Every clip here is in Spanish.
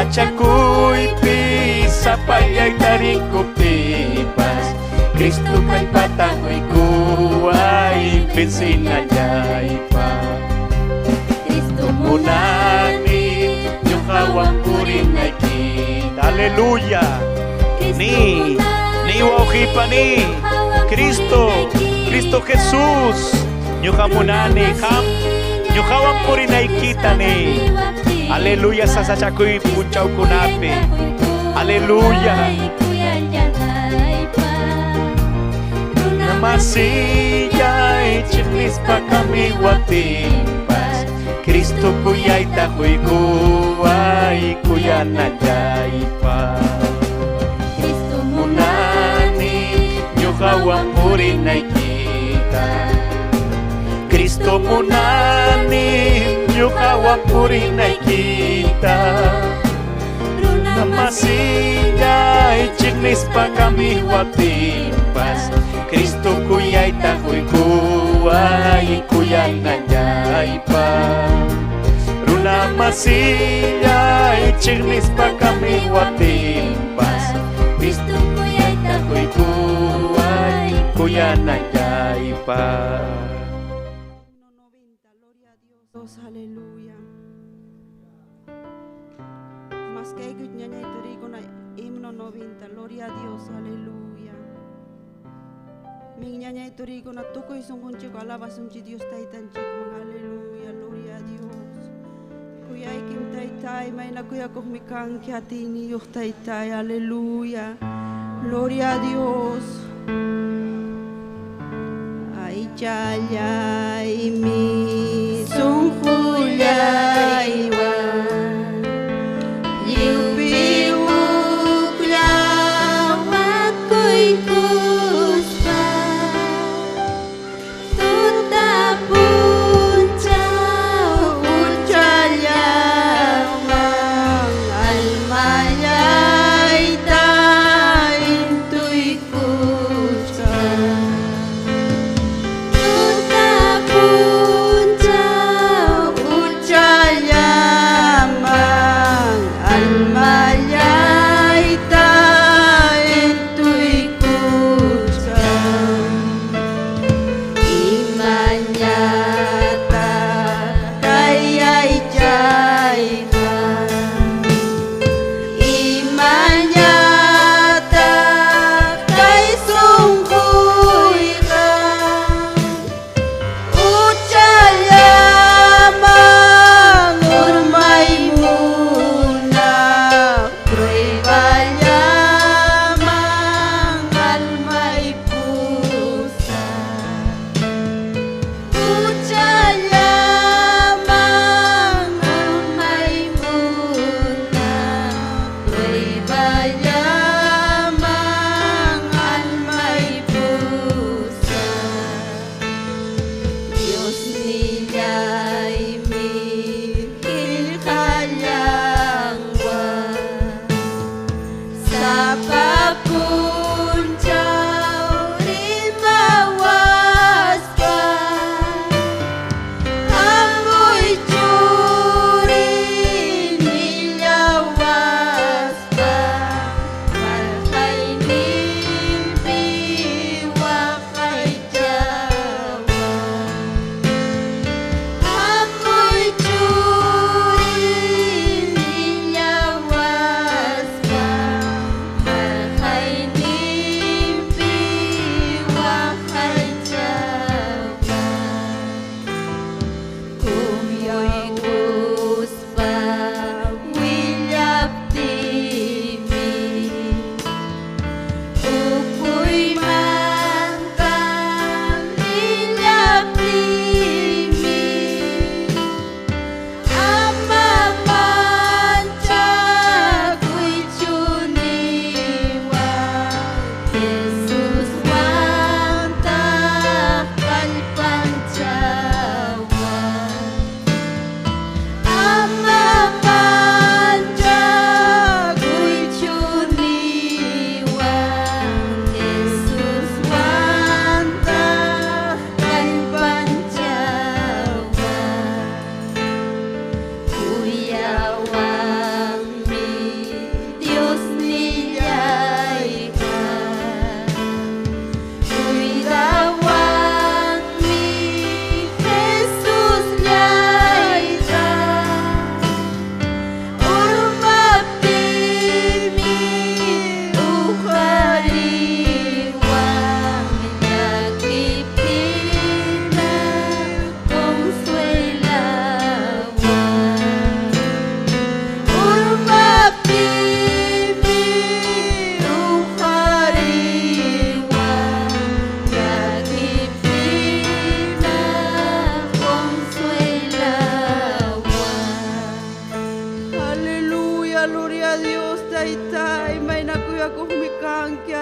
Sachakuy sa payay tarikop tipas Kristo kay patangoy kuway pinsinajay pa Kristo munani yung kawang purin ay kita Aleluya Ni waukipa ni Kristo Jesus yung kamunani yung kawang purin ay kita ni Aleluya sa sachakuy puncaw kunape Aleluya Namasiyay chiklis pa kami watimpas Kristo kuyay takoy kuway kuya najay pa Kristo munani nyukawang purin ay kita Kristo munani nyukawang purin ay kita Namasiyay chiklis pa kami watimpas Kristo kuyay takoy kuway kuya najay pa Runa masiyay chiklis pa kami watimpas Kristo kuyay takoy kuway kuya najay pa Aleluya. Más que ellos ñaña y perico na himno 90. Gloria a Dios. Aleluya. Mi ñaña y perico na tuko y son chico alabas un Dios taitan chico. Aleluya. Gloria a Dios. Kuya ikim taitai may na kuya kok mikang kiatini Dios taitai. Aleluya. Gloria a Dios. Ay chayay mi sungkulay wan Yubiwuk lawat ko'y kuspa Tutapun caw ucalyamang Almayay tayin tuy kuspa Tutapun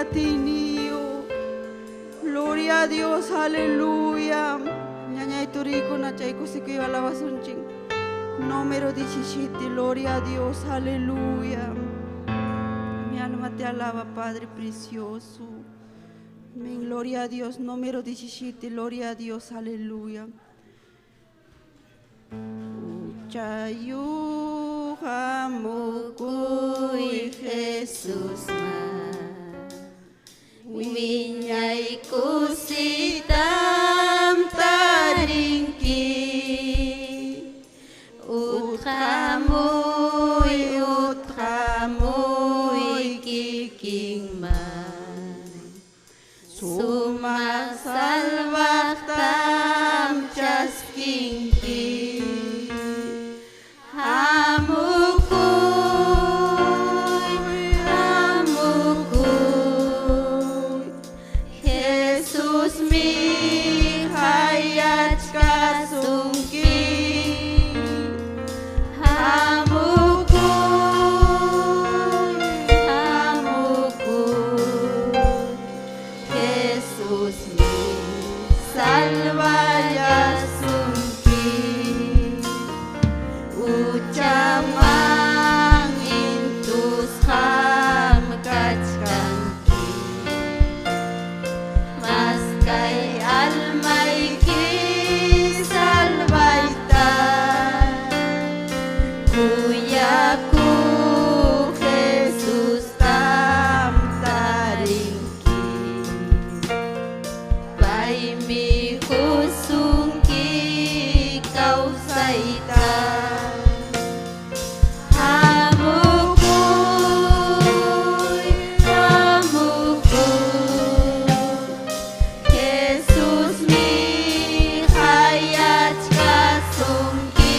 atinio. Gloria a Dios, aleluya. Ñaña iturico na chayco sikiyo alabasunching. Número 17, gloria a Dios, aleluya. Mi alma te alaba, Padre precioso. Amén, gloria a Dios, número 17, gloria a Dios, aleluya. Uchayu hamukui Jesus Winyai kusitam taringki uthamoy kiking man sumasalwaktam chaskingki Jesus mi hayat kasungki Jesus mi salvaya sungki ucamang intus ham kachkanki mas kay almay ki salvaita kuyaku Jesus tam taringki pai mi kusungki kau saita Jesus mi hayat kasungki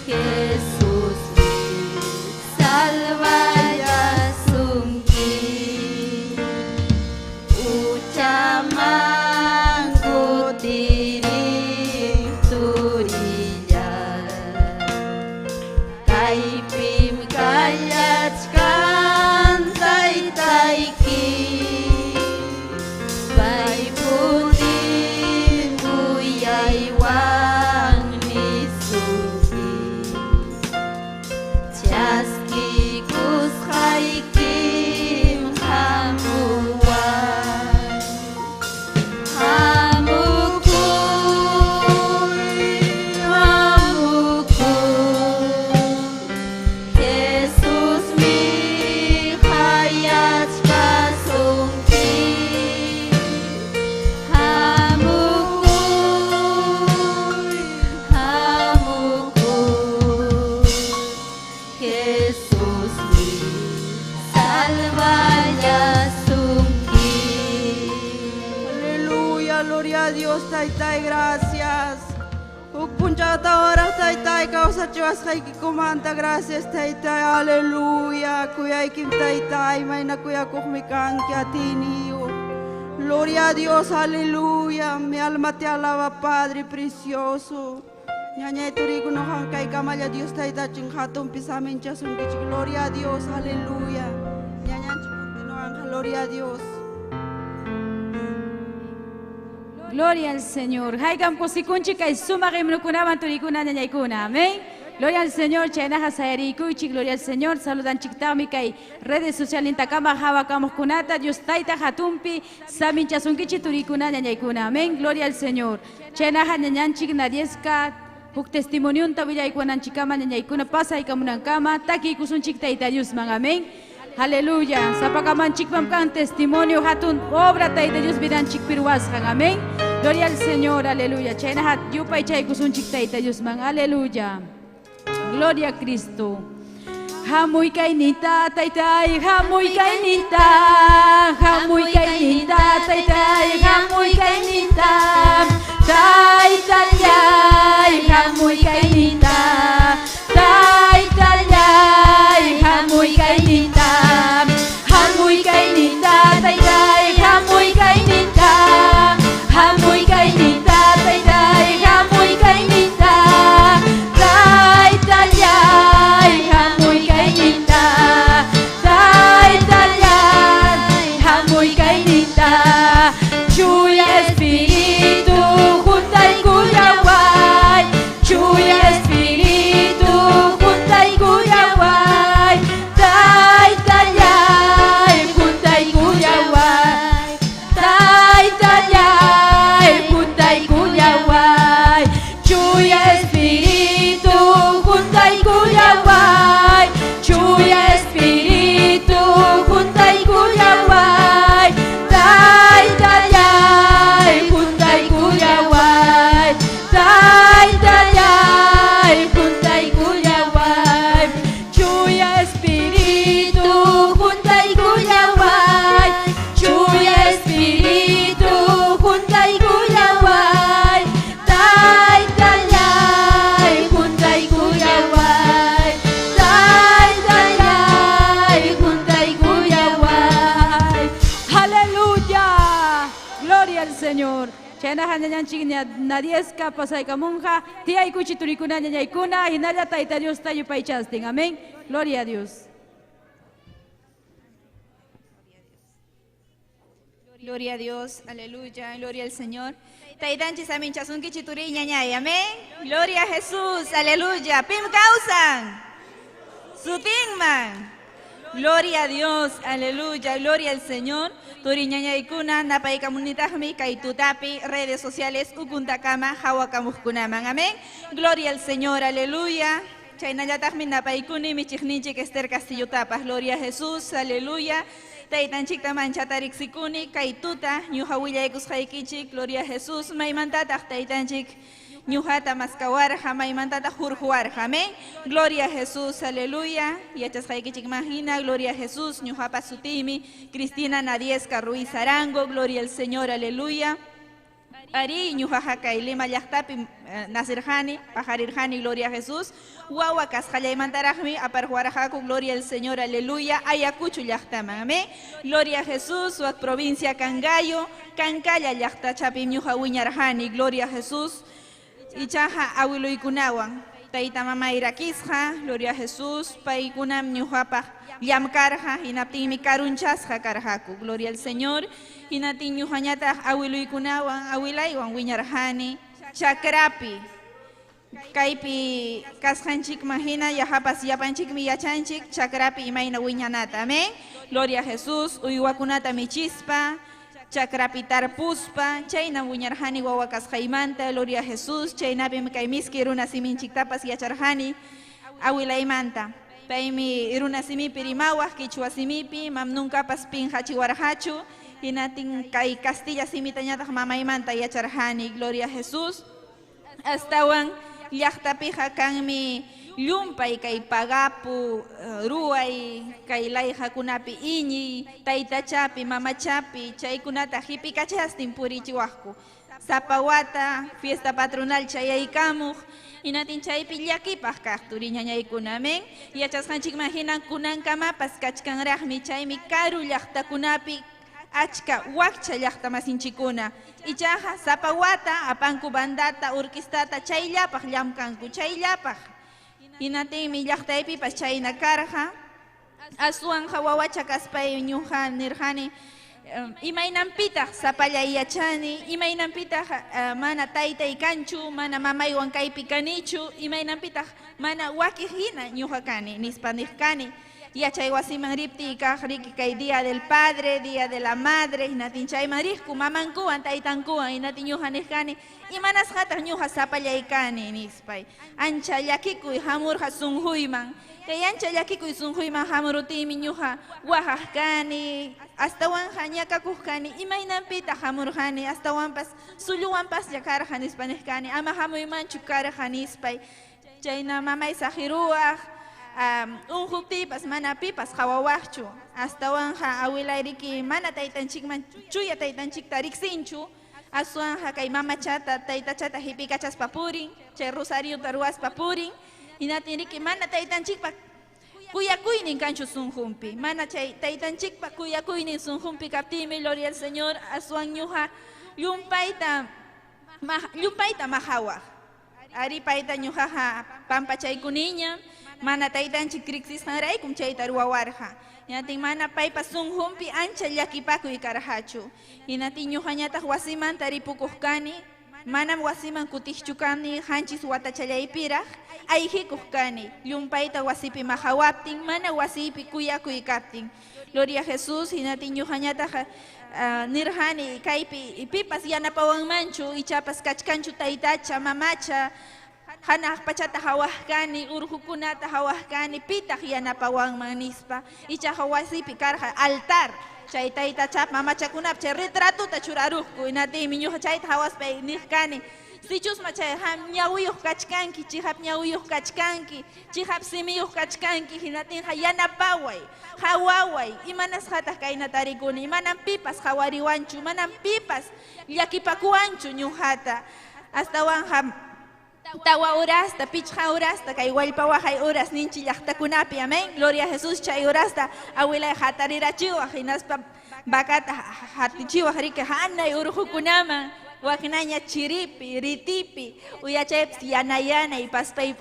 Jesus mi salvaya sungki ucamang kutiring turija kay pim kayat kantay tayki bay putin guyay wang nisuki chaski kuskay kim hamuwan Jesus mi hayat kasungki Jesus mi salvaya sungki. Aleluya, gloria a Dios, taytay, gracias. Puncha ahora taytay, causa chuas que comanda, gracias taytay, aleluya. Kuya kim taytay, mayna kuya kumikan que atinio. Gloria a Dios, aleluya. Mi alma te alaba, Padre precioso. Ñaña turigo no hankay kamaya Dios tayta chinghatum pisamin chasun kichik. Gloria a Dios, aleluya. Ñaña no gloria a Dios. Gloria al Señor. Haigam kosikunchi kay sumagim nukunaman turikuna ñañaykuna. Amén. Gloria al Señor. Chaynaja sayarikuchi. Gloria al Señor. Saludan chiktami kay redes sociales intakama hawakamos kunata. Dios taita hatumpi samin chasunkichi turikuna ñañaykuna. Amén. Gloria al Señor. Chaynaja ñañanchik nadieska huk testimonio tabillaykuna chikama ñañaykuna pasa ikamunankama taki kusunchik taita Dios man. Amén. Aleluya. Sapakaman chikpam kan testimonio hatun obra taita Dios vidanchik pirwasjan. Amén. Gloria al Señor, aleluya. Chayna hat yupay chay kusunchik taita Dios man, aleluya. Gloria a Cristo. Hamuy kainita taitay, hamuy kainita, hamuy kainita taitay, hamuy kainita, taitayay, hamuy kainita, taitayay, hamuy kainita, hamuy kainita taitay, hamuy kainita, hamuy kainita taitay, hamuy kainita. Gloria al Señor. Chayna hanyanchik nadieska pasayka monja. Tiay kuchi turikuna ñañaykuna. Hinalla taita Dios tayo paychastin. Amén. Gloria a Dios. Gloria a Dios, aleluya, gloria al Señor. Taitanchis amin chasunki chituri ñañay, amén. Gloria a Jesús, aleluya. Pim causan. Sutingman. Gloria a Dios, aleluya, gloria al Señor. Turi ñañaykuna, napay kamunitahmi, kay tutapi, redes sociales, ukuntakama, hawakamuhkunaman, amén. Gloria al Señor, aleluya. Chaynallatahmi napaykuni, michikninchik Esther Castillo Tapas, gloria a Jesús, aleluya. Taitanchik taman chatarik sikuni, kaituta, ñuja willaykus haykichik, gloria a Jesús, maymantataq taitanchik, ñujata maskawarja, maymantataq hurjuarja, amén. Gloria a Jesús, aleluya. Yachas haykichik imagina, gloria a Jesús, ñujapa sutimi, Cristina Nadieska Ruiz Arango, gloria al Señor, aleluya. Ari ñujaja kay Lima llaqtapi Nasirjani, Pajarirjani, gloria a Jesús. Wawa kasqallaymantaraqmi aparjuaraqaku, gloria al Señor, aleluya. Ayacucho llaqtaman, amén. Gloria a Jesús, wak provincia Cangallo, Cancalla llaqtachapi ñuja wiñarjani, gloria a Jesús. Ichaja awiluykunawan, tayta mama irakisja, gloria a Jesús. Paykunam ñujapaq llamkarja, hinaptinmi karunchasja karjaku, gloria al Señor. Hinatin ñujañataq awiluykunawan, awilaywan wiñarjani, chakrapi. Kaypi kasqanchikman hina yahapas yapanchikmi yachanchik, chakrapi imayna wiñanata, amén. Gloria a Jesús, uywakunata michispa, chakrapi tarpuspa, chayna wiñarjani wawa kasqaymanta, gloria a Jesús. Chaynapim kay miski runa siminchiktapas yacharjani, awilaymanta. Paymi runa simipi rimawaq, kichwa simipi, mam nuncapas pinhachiwarhachu. Hinatin kay Castilla simitañataq mamaymanta yacharjani, gloria a Jesús. Astawan llaqtapija kanmi llumpay kay pagapu, ruay, kay layjakunapi iñi, taytachapi, mamachapi, chaykunata hipikachastin purichiwaqku. Sapawata, fiesta patronal chayaykamuq, hinatin chaypi llakipaq kaqturi ñañaykuna, amén. Yachasqanchikman hinan kunankamapas kachkanraqmi, chaymi karu llaqtakunapi achka wakcha llaqtamasinchikuna. Ichaja sapawata, apanku bandata, orquestata, chayllapaq llamkanku, chayllapaq. Hinatinmi llaqtaypipas chayna karja. Aswanja wawacha kaspay ñuja nirjani, imaynampitaq sapallay yachani, imaynampitaq mana taytay kanchu, mana mamaywan kaypi kanichu, imaynampitaq mana wakij hina ñuja kani, nispanej kani. Yachay wasiman ripti kaq riki kay Día del Padre, Día de la Madre, hinatin chayman rikku mamankuwan, taytankuwan, hinatin ñuja nijkani, imanasqataq ñuja sapallay kani nispay. Ancha llakikuy hamurja sunjuyman. Kay ancha llakikuy sunjuyman hamurutimi ñuja wajaq kani, astawanja ñakakuq kani, imaynampitaq hamurjani, astawanpas sulluwanpas llakarja nispanej kani, ama hamuymanchu karja nispay. Chayna mamay sajiruwaq, unjuktipas mana pipas hawawaqchu, astawanja awilayriki mana taytanchikman chuya taytanchikta riksinchu, aswanja kay mamachata taytachata hipikachaspa purin, chay rosariota ruwaspa purin, hinatin riki mana taytanchikpa kuyakuynin kanchu sunjumpi, mana chay taytanchikpa kuyakuynin sunjumpi kaptimi, gloria al Señor, aswan ñuja llumpayta mahawaq. Ari payta ñujaja pampachaykuninña, mana taytanchik kriksisqanraykum chayta ruwawarja. Hinatin mana paypas sunjumpi ancha llakipakuy karhachu. Hinatin ñujañataq wasimanta ripukuq kani, manam wasiman kutijchu kani, hanchis watachallaypiraq ayhikuq kani. Llumpayta wasipi mahawaptin, mana wasipi kuyakuy kaptin. Gloria a Jesús, hinatin ñujañataq nirjani kaypi pipas yanapawanmanchu, ichapas kachkanchu taytacha, mamacha, hanaq pachata hawajkani, urjukunata hawajkani, pitaq yanapawanman nispa. Ichaqa wasipi karqa altar, chay taytachap mamachakunap chay retratuta churaruqku, hinatimi ñuqa chayta hawaspay nijkani. Sichusma chay ñawiyuq kachkanki, chihap ñawiyuq kachkanki, chihap simiyuq kachkanki, hinatinqa yanapaway, hawaway, imanasqataq kayna tarikuni, imanan pipas hawariwanchu, manan pipas llakipakuwanchu ñuqata. Astawanja tawa urasta, pichqa urasta, kay wallpawaqay uras ninchi llaqtakunapi, amén. Gloria a Jesús, chay urasta awilay hatarirachiwaq, hinaspa bakata hatichiwa harika hanay urujukunama waknanya chiripi ritipi uyachaypis yanay paspay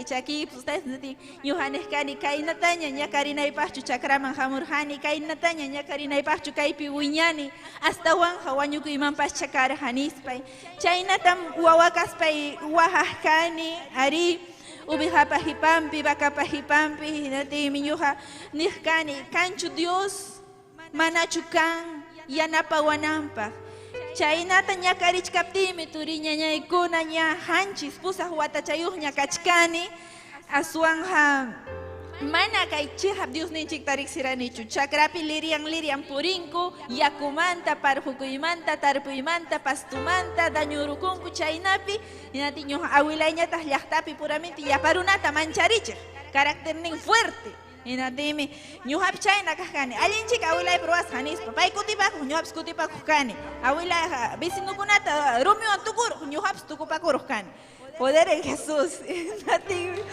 chakipis ustedes nati ñujanejkani kaynataña ñakarinaypaqchu chakraman hamurjani kaynataña ñakarinaypaqchu kaypi wiñani astawanja wañukuymanpas chakarajanispay chaynatam wawakaspay wajajkani ari ubijapa hipampi vakapa hipampi natimi ñuja nijkani kanchu Dios manachu kan yanapawananpaq chaynata ñakarichkaptimi turi ñañaykuna ña hanchis pusaq watachayuqña kachkani aswanja mana kay chihap Dios ninchikta riqsiranichu chakrapi lirian purinku yakumanta parhukuymanta tarpuymanta pastumanta dañurukunku chaynapi inati ñuqa awilayñataq llaqtapi puramente yaparunata mancharichiq carácter nin fuerte inatimi ñuqapi chayna kajkani allinchik awilay pruwasqa nispa pay kutipakuq ñuqapis kutipakuq kani awilay vecinukunata rumiwan tukuruq ñuqapis tukupakuruq kani poder en Jesús inatimi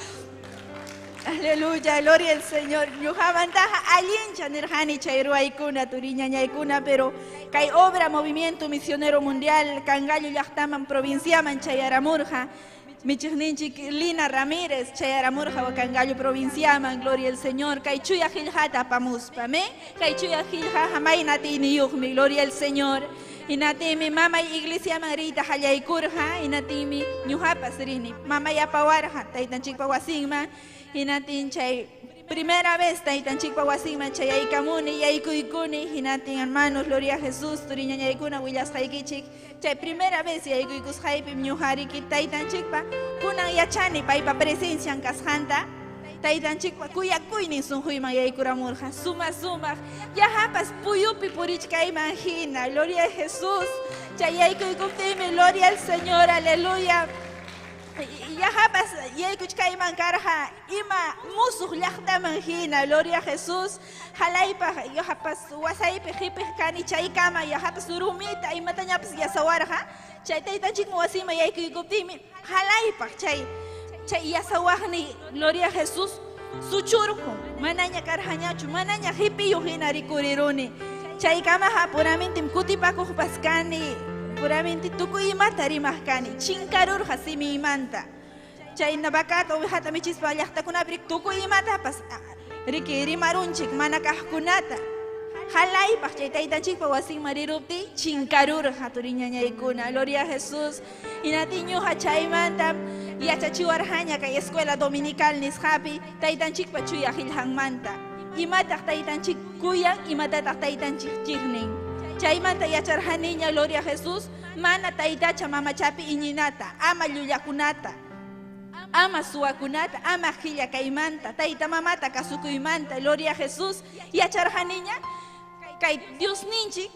aleluya, gloria al Señor. Ñuqamantaqa allincha nirjani chay ruwaykuna turiñañaykuna, pero kay obra Movimiento Misionero Mundial Kangallo llaqtaman provinciaman chayaramurqa. Michiqninchik Lina Ramírez chayaramurqa wa Kangallo provinciaman, gloria al Señor. Kay chuya qillqata apamuspa, amén. Kay chuya qillqaqa maynatiniyuqmi, gloria al Señor. Inatimi mamay iglesiaman riyta hallaykurqa, inatimi ñuqapas rini mamay apawarqa taytanchikpa wasinman. Hinatin chay primera vez taytanchikpa wasinman chay aykamuni yaykuykuni hinatin hermanos gloria a Jesús turiñañaykuna willasqaykichik chay primera vez yaykuykusqaypim ñujariki taytanchikpa kunan yachani paypa presencian kasqanta taytanchikpa kuyakuynin sunquyman yaykuramurqa sumaq yahapas puyupi purichkayman hina gloria a Jesús chay yaykuykuptimi gloria al Señor aleluya. Yahapas yaykuchkayman karqa ima musuq llaqtaman hina gloria a Jesús halaypaq yahapas wasaypi qhipij kani chaykama yahapas rumita imatañapas yasawarqa chay taytanchikman wasiman yaykuykuptimi halaypaq chay yasawaqni gloria a Jesús suchurqu manaña karqañachu manaña qhipiyuq hina rikuriruni chaykamaqa puramentim kutipakuqpas kani puramente tukuy imata rimaqkani chinkarurqa simiymanta chayna vakata ovejata michispa llaqtakunapi tukuy imatapas rimarunchik mana kaqkunata halaypaq chay taytanchikpa wasinman rirupti chinkarurqa turiñañaykuna gloria a Jesús inati ñuqa chaymanta yachachiwarqaña kay escuela dominical nisqapi taytanchikpa chuya qillqanmanta imataq taytanchik kuyan imatataq taytanchik chiqnin chaymanta yacharqaniña gloria a Jesús mana taytacha mamachapi iñinata ama llullakunata ama suwakunata ama qilla kaymanta tayta mamata kasukuymanta gloria a Jesús yacharqaniña kay Dios ninchik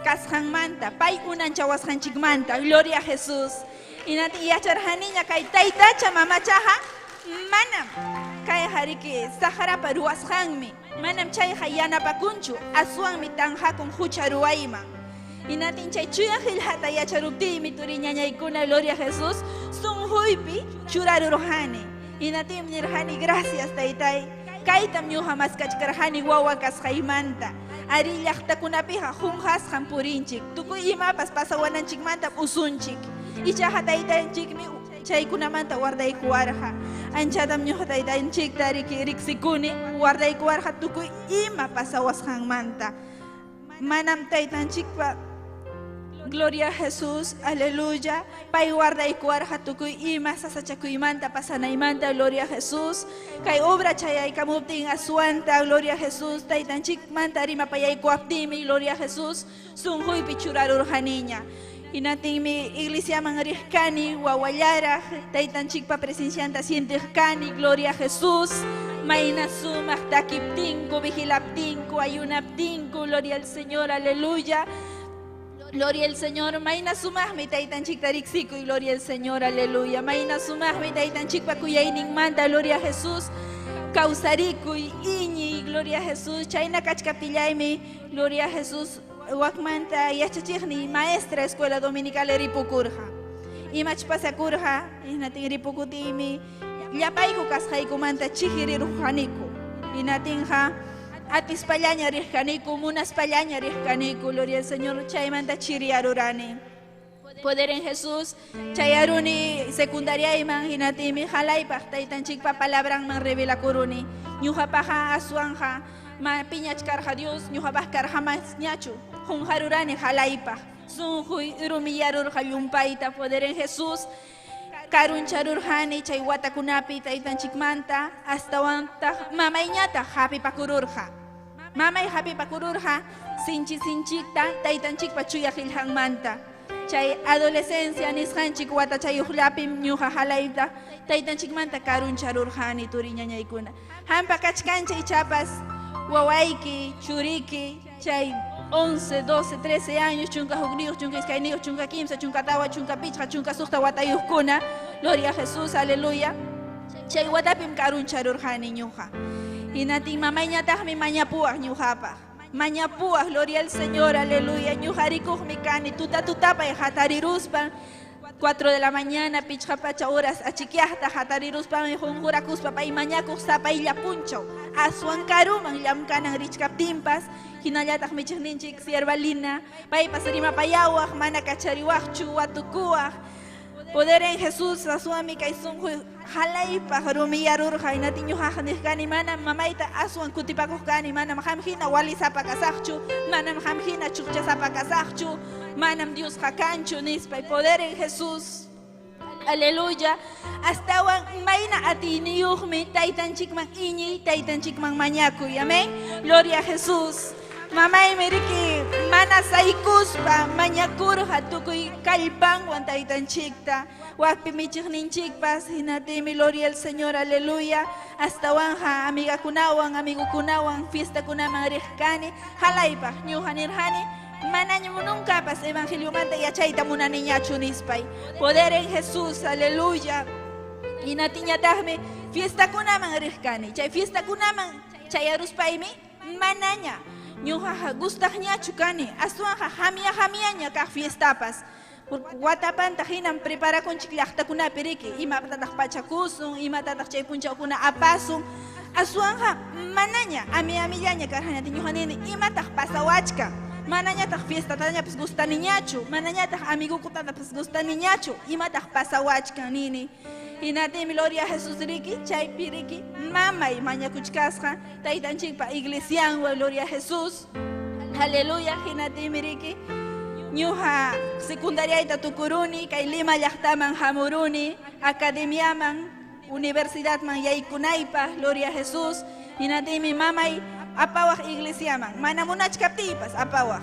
kasqanmanta pay unanchawasqanchikmanta gloria a Jesús inati yacharqaniña kay taytacha mamachaqa manam kay hariki saharapa ruwasqanmi manam chayqa yanapakunchu aswanmi tanqakun hucha ruwayman inatin chay chuya qillqata yacharuptiymi turiñañaykuna gloria a Jesús sunquypi churarurqani inatim nirqani gracias taytay kaytam ñuqa maskachkarqani wawa kasqaymanta ari llaqtakunapiqa qunqasqan purinchik tukuy imapas pasawananchikmanta usunchik ichaqa taytanchikmi chaykunamanta guardaykuwarqa anchatam ñuqa taytanchikta riqsikuni guardaykuwarqa tukuy ima pasawasqanmanta manam taytanchikpa gloria a Jesús aleluya pay guardaykuwarqa tukuy ima sasachakuymanta pasanaymanta gloria a Jesús kay obra chayaykamuptin aswanta gloria a Jesús taytanchikmanta rimapayaykuaptimi gloria a Jesús sunquypi churarurqaniña inatinmi iglesiaman riqkani wawallaraq taytanchikpa presencianta sientiqkani gloria a Jesús mayna sumaq takiptinku vigilaptinku ayunaptinku gloria al Señor aleluya gloria al Señor mayna sumaqmi taytanchikta riqsikuy gloria al Señor aleluya mayna sumaqmi taytanchikpa kuyayninmanta gloria a Jesús kawsarikuy iñiy gloria a Jesús chayna kachkaptillaymi gloria a Jesús wakmanta yachachiqni maestra escuela dominical ripukurqa imach pasakurqa inatin ripukutimi llapayku kasqaykumanta chiqiriruqaniku inatinqa atispallaña riqkaniku, munaspallaña riqkaniku, gloria al Señor, chaymanta chiriarurani. Poder en Jesús, chayaruni secundaria iman hinatimi halaypaq taytanchikpa palabranman revela kuruni. Ñuqapaqa aswanja ma piñachkarqa Dios, ñuqapaq karqamas ñachu, junjarurani halaypaq. Sunjuy rumiyarurqa llumpayta, poder en Jesús. Karuncharurjani chay watakunapi taytanchikmanta astawanta mamayñata hapipakururqa. Mamay hapipakururqa sinchikta taytanchikpa chuyaqilhanmanta. Chay adolescencia nisqanchik wata chayuqllapi ñuqa halayta taytanchikmanta karuncharurjani turiñañaykuna. Hampa kachkancha ichapas wawayki, churiki, chay 11, 12, 13 años, chunka jugniyuq, chunka iskayniyuq, chunka kimsa, chunka tawa, chunka pichqa, chunka suqta watayuqkuna. Gloria a Jesús, aleluya. Chay watapim karuncharurjani ñuqa. Hinatin mamayñataqmi mañapuwaq ñuqapaq. Mañapuwaq, gloria al Señor, aleluya. Ñuqarikuqmi kani, tutatapay hatariruspan. 4 de la mañana, pichqapacha horas, achikiaqta hatariruspan, junjurakuspa pay mañakuq sapay llapunchaw. Aswan karuman llamkanan richkaptinpas. Hinallataq michiqninchik sierva Lina, paypas rimapayawaq, mana kachariwaqchu, watukuwaq. Poder en Jesús, aswami kay sunjuy halaypaq rumiyarurqa, hinatin ñuqaqa nisqani mana mamayta aswan kutipakuq kani, manam hamhina walisapa kasaqchu, manam hamhina chuqchasapa kasaqchu, manam Diosqa kanchu nispay. Poder en Jesús. Aleluya. Astawan mayna atiniyuqmi taytanchikman iñiy, taytanchikman mañakuy. Amén. Gloria a Jesús. Mamay miriki mana saykuspa mañakurqa tukuy kallpanwan taytanchikta. Wakpi michiqninchikpas hinatimi gloria al Señor. Aleluya. Astawanja amigakunawan, amigukunawan fiestakunaman riqkani halaypaq ñuqa nirqani. Manaño nunca pas evangelio manta yachayta munaniñachu nispay. Poder en Jesús, aleluya. Y natiñataqmi fiesta kunaman riqkani. Chay fiesta kunaman chayaruspaymi manaña. Ñuqaqa gustaqñachu kani. Aswanja hamia kaq fiestapas. Watapanta hinan preparakunchik llaqtakunapi riki. Imatataq pachakusun, imatataq chay punchawkuna apasun. Aswanja manaña amillaña karhanati ñuqanini imataq pasawachka. Manañataq fiesta tañapis gustaniñachu, manañataq amigukutatapas gustaniñachu, imataq pasawachkan nini. Hinatimi gloria a Jesús riki, chaypi riki, mamay mañakuchkasqa, taytanchikpa iglesianwan gloria a Jesús. Aleluya, hinatimi riki. Ñuqa secundariayta tukuruni, kay Lima llaqtaman hamuruni, academiaman, universidadman yaykunaypaq, gloria a Jesús. Hinatimi mamay apawaq iglesiaman, mana munachkaptipas apawaq.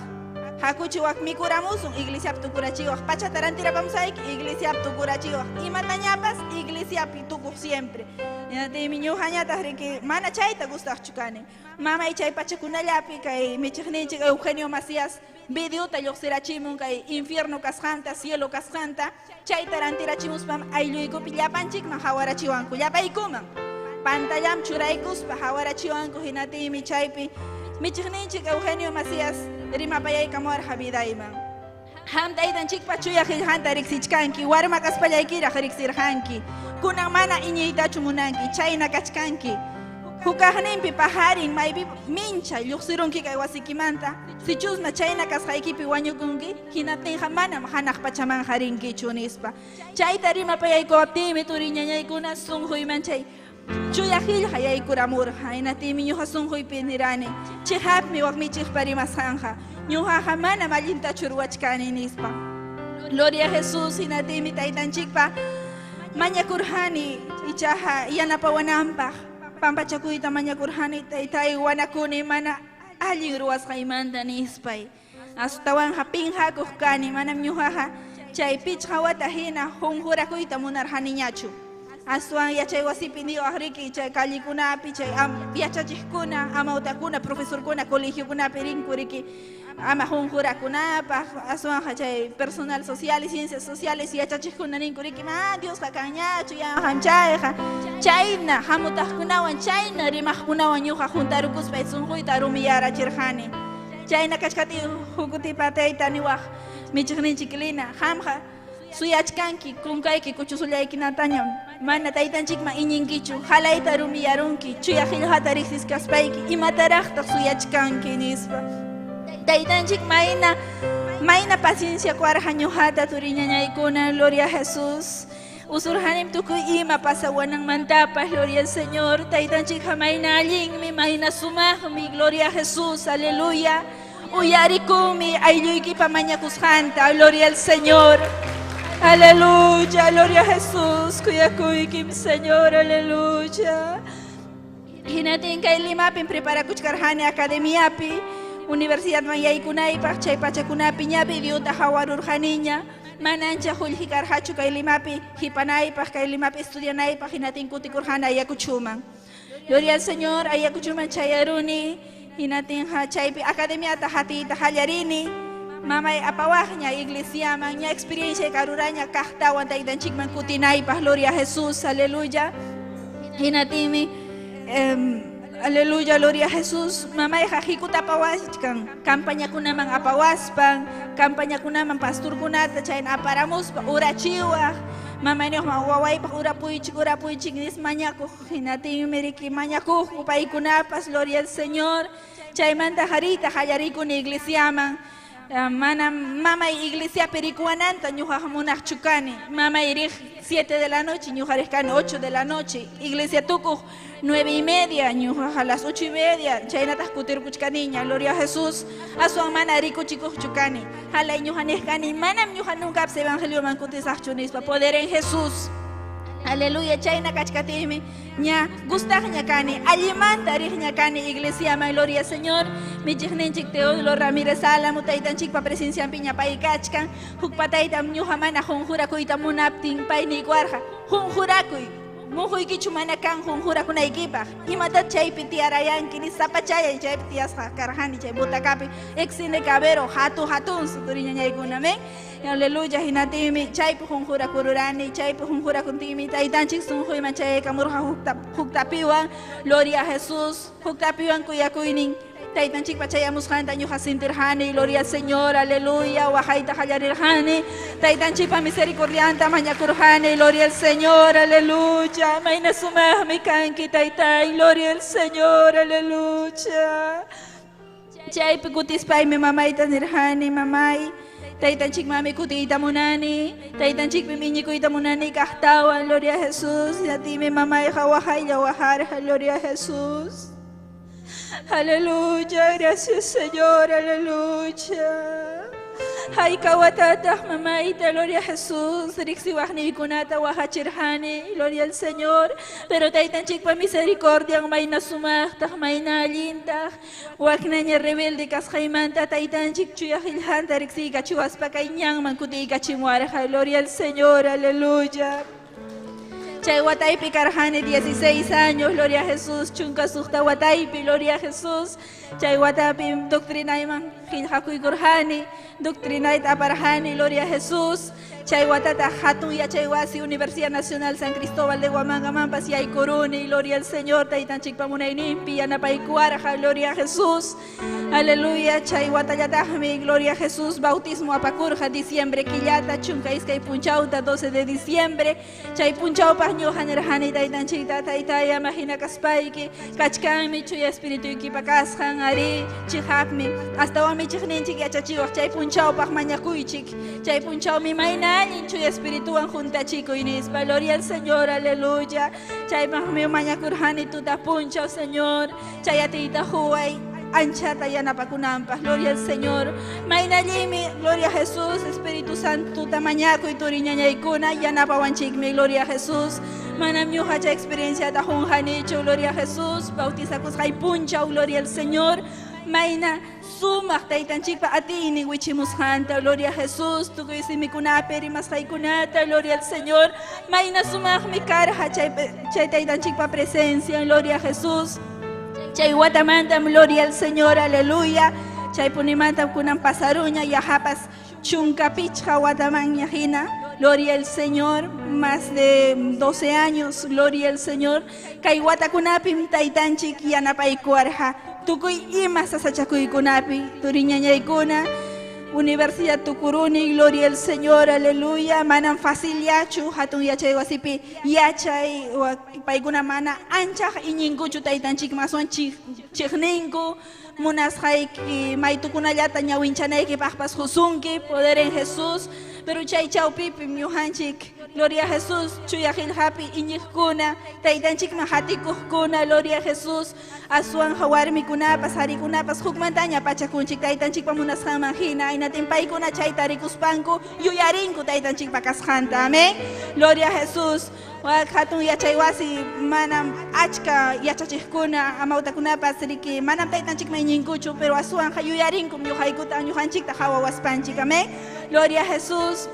Hakuchiwaq mikuramusun, iglesiap tukurachiwaq. Pachatarantirapamusayki, iglesiap tukurachiwaq. Imatañapas, iglesiapi tukuq siempre. Hinatimi ñuqañataq riki mana chayta gustaqchu kani. Mamay chay pachakunallapi kay michiqninchik Eugenio Macías videota lluqsirachimun kay infierno kasqanta, cielo kasqanta. Chayta rantirachimuspam aylluykupi llapanchikman hawarachiwanku, llapaykuman. Pantallam churaykuspa hawarachiwanku hinatimi chaypi michiqninchik Eugenio Macías rimapayaykamurqa vidayman. Hamtaytanchikpa chuyaqillanta riqsichkanki, warma kaspallaykiraq riqsirqanki, kunan mana iñiytachu munanki, chayna kachkanki. Hukaqninpi paharin maypi mincha lluqsirunki kay wasikimanta, sichusna chayna kasqaykipi wañukunki, hinaptinqa manam hanaq pachamanqa rinkichu nispa. Chayta rimapayaykuwaptimi turiñañaykuna sunquyman chay chuyaqillqa yaykuramurqa, hinatimi ñuqa sunquypi nirani, chihapmi waqmichikpa rimasqanqa, ñuqaqa manam allintachu ruwachkani nispa. Gloria a Jesús, hinatimi taytanchikpa mañakurqani ichaqa yanapawananpaq, pampachakuyta mañakurqani taytay wanakuni mana allin ruwasqaymanta nispay. Astawanja pinqakuq kani, manam ñuqaqa chay pichqa wata hina junjurakuyta munarqaniñachu. Aswan yachay wasipi niwaq riki chay kallikunapi, chay yachachiqkuna, amawtakuna, profesorkuna, colegiokunapi rinku riki ama junjurakunapaq, aswanja chay personal sociales, ciencias sociales, yachachiqkuna rinku riki Diosqa kanñachu, hamchayqa. Chayna hamutaqkunawan, chayna rimaqkunawan ñuqa juntarukuspay sunquyta rumiyarachirqani. Chayna kachkati hukutipa tayta niwaq michiqninchik Lina, hamqa suyachkanki, kunkayki, kuchusullaykinatañam mana taytanchik ma iñinkichu halayta rumiyarunki chuya qillqata riqsis kaspayki imataraqtaq suyachkanki nispa taytanchik mayna paciencia kuarqa ñuqata turiñañaykuna gloria a Jesús usurhanim tukuy ima pasawananmantapas gloria al Señor taytanchik mayna allinmi mayna sumaqmi gloria a Jesús aleluya uyarikumi aylluykipa mañakusqanta gloria al Señor aleluya, gloria a Jesús, kuyakuykim Señor, aleluya. Hinatin kay limapin prepara kuchkarhani akademiapi, Universidad Mayaykunaypaq, chay pachakunapi ñapi diuta hawarurhaniña, manancha hulhikarhachu kay limapi, hipanaypaq kay limapi estudianaypaq, hinatin kutikurhana ayakuchuman. Gloria al Señor, ayakuchuman chayaruni, hinatin chaypi akademiata hatita hallarini, mamay apawahnya iglesia manya experiencia karuranya kahtawan taytanchikman kutinaypaq gloria a Jesús aleluya hinatimi aleluya gloria a Jesús mamay hajikuta apawaskan kampanya kunaman apawaspan kampanya kunaman pastor kunata chayn aparamuspa urachiwaq mamay niyo mawawaypaq urapuychik nismañakuq hinatimi meriki mañakuq upaykunapas gloria al Señor chaymanta harita hallarikuni iglesiaman mama iglesia pericuananta ñuqa munaq chukani mama irig 7 de la noche ñuqa rejkani 8 de la noche iglesia tukuq 9:30 ñuqa a las 8:30 chaynataq kutirpuchkaniña gloria a Jesús aswan mana rikuchikuq chukani halay ñuqa nijkani manam ñuqa nuncapas evangelioman kutisaqchu nispa poder en Jesús aleluya chayna kachkatimi ña gustaqña kani allimanta riqña kani iglesia man gloria Señor michiqninchik Teodoro Ramírez Álamo taytanchikpa presencianpi ña pay kachkan hukpa taytam ñuqa mana qunqurakuyta munaptin pay niykuarqa qunqurakuy muquykichu mana kan qunqurakunaykipaq imatat chaypi tiyarayanki ni sapachayay chaypi tiyasqa karqani chay butakapi exine cabero hatun suturiñañaykuna men aleluya hinatimi chaypi qunqurakururani chaypi qunqurakuntimi taytanchik sunquyman chayaykamurqa huktapiwan gloria a Jesús huktapiwan kuyakuynin taytanchikpa chayamusqanta ñuqa sintirqani gloria al Señor aleluya waqayta qallarirqani taytanchikpa misericordianta mañakurqani gloria al Señor aleluya mayna sumaqmi kanki taytay gloria al Señor aleluya chaypi kutispaymi mamayta nirqani mamay taytanchik mami kutiyta munani taytanchikpi miñikuyta munani kaqtawan gloria a Jesús yatimi mamayqa waqaylla waqarqa gloria a Jesús aleluya, gracias Señor, aleluya. Ay kawatataq mamayta, gloria a Jesús, riqsiwaqniykunata waqachirqani, gloria al Señor, pero taytanchikpa misericordia mayna sumaqtaq, mayna allintaq, waqnaña rebelde kasqaymanta taytanchik chuya qillqanta riqsiykachiwaspa kay ñanman kutiykachimuwarqa, gloria al Señor, aleluya. Chay wataypi karqani 16 años, gloria a Jesús, chunka suqta wataypi, gloria a Jesús, chay watapi doctrinayman qillqakuykurqani, doctrinayta aparqani, gloria a Jesús, chay watata hatun yachay wasi Universidad Nacional San Cristóbal de Huamangamampas yaykuruni, gloria al Señor, taytanchikpa munayninpi yanapaykuwarqa, gloria a Jesús, aleluya, chay watallataqmi, gloria a Jesús, bautismo apakurqa, diciembre killata, chunka iskay punchawta, 12 de diciembre, chay punchawpaq ñuqa nirqani taytanchikta, taytaya mahina kaspayki, kachkanmi chuya espirituykipa kasqan, ari chiqapmi, hasta wami chiqninchik yachachiwaq, chay punchawpaq mañakuychik, chay punchawmi mayna allin chuya espirituwan juntachikuy nispa, gloria al Señor, aleluya, chay mahmi mañakurqani tuta punchaw, Señor, chay atiyta huway, anchata yanapakunampas, gloria al Señor, maynallimi, gloria a Jesús, Espíritu Santo tamañakuy turiñañaykuna, yanapawanchikmi, gloria a Jesús, manam ñuqa chay experiencia ta junqanichu, gloria a Jesús, bautizakusqay punchaw, gloria al Señor, mayna sumaq taytanchikpa atini wichimusqanta, gloria a Jesús, tukuy simikunapi rimasqaykunata, gloria al Señor, mayna sumaqmi karqa chay taytanchikpa presencia, gloria a Jesús, chay watamantam gloria al Señor, aleluya, chay punimantam kunan pasaruña yahapas chunka pichqa wataman ñajina, gloria al Señor, más de 12 años, gloria al Señor, kay watakunapim taytanchik yanapaykuwarqa, tukuy ima sasachakuykunapi turiñañaykuna, Universidad Tukuruni, gloria al Señor, aleluya. Manam fácil yachu, hatun yachay wasipi yachay, paiguna mana ancha iñinkuchu taitan chik maswan chihninku. Munas haik maitukuna yata ñawinchanaiki pahpas husunki, poder en Jesús. Pero chay chaupipi miuhanchik, gloria a Jesús, chuyahil hapi iñikuna, taitanchik mahatikuhkuna, gloria a Jesús. Asuan hawarmi kunapas, harikunapas, hukmantaña pachakunchik, taitanchik pamunas hamahina, inatin paikuna chay tarikuspanku, yuyarinku taitanchik pakashanta, amén. Gloria a Jesús. Hatun yachaywasi manam achka yachachikuna amautakunapas riki manam taitanchik mañinkuchu, pero asuan hayuyarinkum yuhaikuta ñuhanchikta hawawaspanchik, amén. Gloria a Jesús,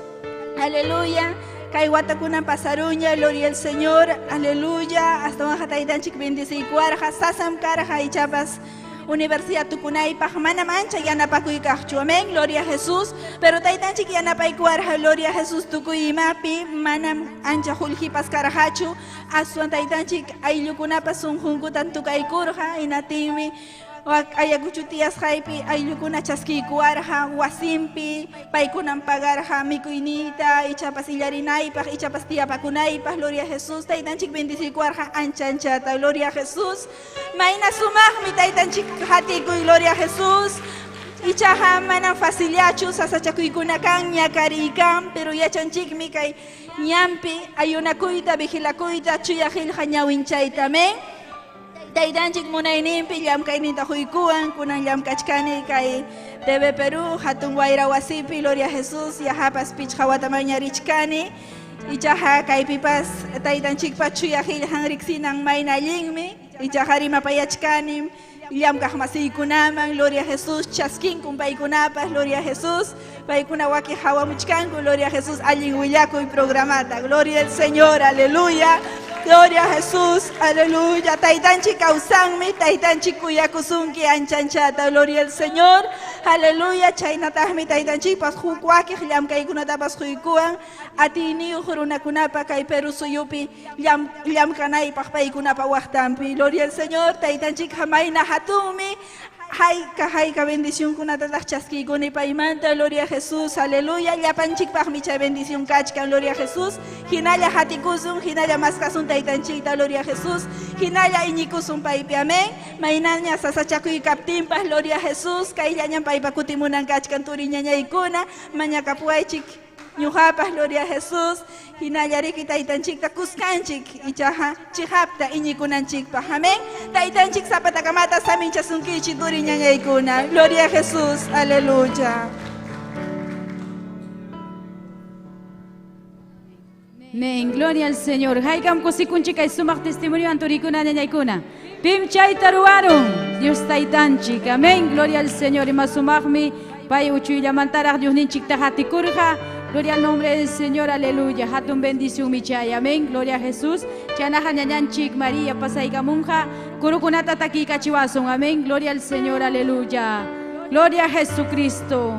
aleluya. Kay watakuna pasaruña, gloria al Señor, aleluya. Hasta baja taitanchik bendicikuarja, sasam karja y chapas. Universidad Tukunay, Pajmana Mancha, Yanapakuy Kachu, amén, gloria a Jesús. Pero taitanchik Yanapaikuarja, gloria a Jesús, Tukuy Mapi, Manam Ancha Juljipas Karahachu, Asuan taitanchik, Ayukunapas, un Junkutan Tukaikurja, Inatimi. Ayakuchutias haipi ayukuna chaskikuarja wasimpi paikunan pagarja mikuinita ichapas illarinaypaj ichapas tiapakunaypaj, gloria a Jesús. Taitanchik bendicikuarja anchanchata, gloria a Jesús. Maina sumajmi taitanchik hatikuy, gloria a Jesús. Ichaja manan faciliachu sasachakuykuna kan ñakarikan, pero yachanchikmi kay ñampi ayunakuyta vigilakuyta chuyajilja ñawinchayta, amén. Taitanchik munaynimpi llamkaynita huykuwan kunan llamkachkani kay TV Perú hatun wayra wasipi, gloria a Jesús. Yahapas pichhawatamañarichkani ichaja kaypipas taitanchikpa chuyajiljan riksinan maynallinmi ichaja rimapayachkani llamkaj masiykunaman, gloria a Jesús. Chaskinkun paykunapas, gloria a Jesús. Paykuna waki hawamuchkanku, gloria a Jesús. Allin willakuy programata, gloria al Señor, aleluya. Gloria a Jesús, aleluya. Taitanchik kausanmi, taitanchik kuyakusunki anchanchata, gloria al Señor, aleluya. Chaynatahmi taitanchik pas hukwakij llamkaykunatapas huykuan, atini ujurunakunapa kay Perú suyupi llamkanaypaj paykunapa waqtanpi, gloria al Señor. Taitanchik hamayna hatunmi, Haika bendición kunatataq chaskikuni paymanta, gloria a Jesús, aleluya. Llapanchikpaqmi chay bendición kachkan, gloria a Jesús. Hinalla hatikusun, hinalla maskasun taitanchikta, gloria a Jesús. Hinalla iñikusun paypi, amén. Maynaña sasachakuy kaptinpaj, gloria a Jesús. Kayllañan paypa kutimunan kachkan turiñañaykuna, mañakapuaychik ñujapas, gloria a Jesús. Hinallariki taitanchikta kuskanchik ichaja chihapta iñikunanchikpa, amén. Taitanchik zapatakamata saminchasunkichi duriñañaykuna, gloria a Jesús, aleluya. Amén, gloria al Señor. Haykam kusikunchik ay sumak testimonio anturikuna ñañaykuna. Pim chay taruaron, Dios taitanchik, amén, gloria al Señor. Ima sumakmi pay uchuyllamantaraq Dios ninchikta hatikurja. Gloria al nombre del Señor, aleluya. Hatun bendición mi chay, amén. Gloria a Jesús. Chanaja ñañanchik María pasaiga monja. Kurukunata takika chiwason, amén. Gloria al Señor, aleluya. Gloria a Jesucristo.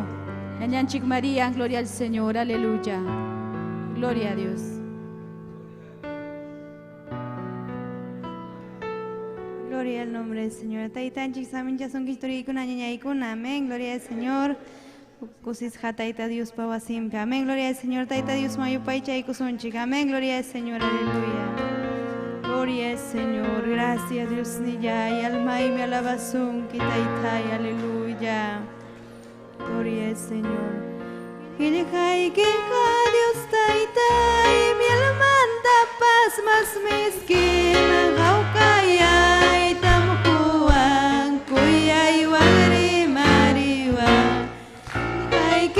Ñañanchik María, gloria al Señor, aleluya. Gloria a Dios. Gloria al nombre del Señor. Taitanchik samincha son historikuna ñañaykuna, amén. Gloria al Señor. Kusis Taita Dios Pava siempre. Amén. Gloria al Señor. Taita Dios Mayo Paicha y Kusunchik. Amén. Gloria al Señor. Aleluya. Gloria al Señor. Gracias Dios niya. Y alma y mi alabación. Taita. Aleluya. Gloria al Señor. Que Dios Taita. Y mi alma anda paz más mezquina. Gaukaya y tamukuan. Kuya y wagri mariwa. Kaya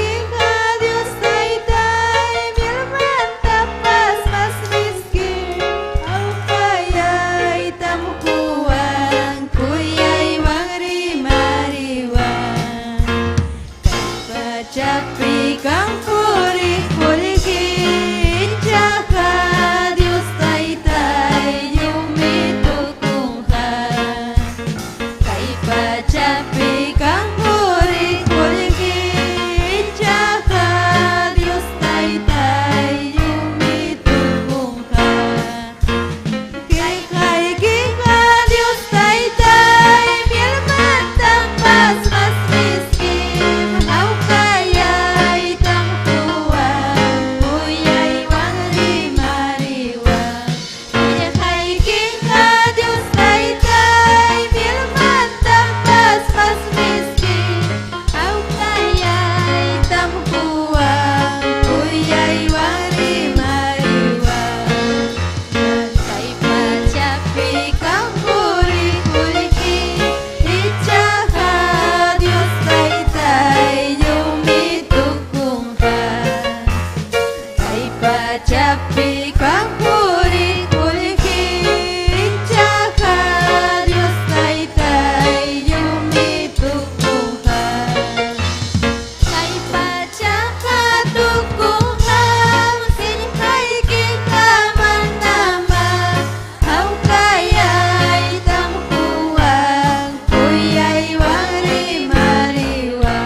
kuang kuyay wari mariwa Kay pacapi kang puri-puri Icaha Dios tay yumitukungha Kay pacapi kang puri-puri Icaha Dios tay yumitukungha Kay pacakatukungam sinhay Kikaman-nama Au kayay tampuang Kuyay wari mariwa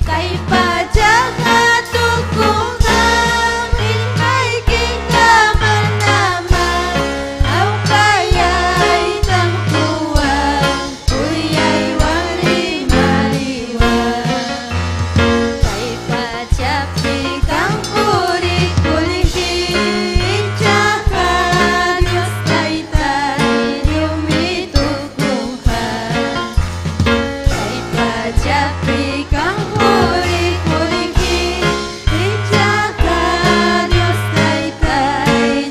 Kay pacakatukungam Inhay kikaman-nama Au kayay tampuang Kuyay wari mariwa Kay pacapi Kang puri-puri Icaha Dios tay yumitukungha Kay pacapi kang puri-puri Icaha Dios tay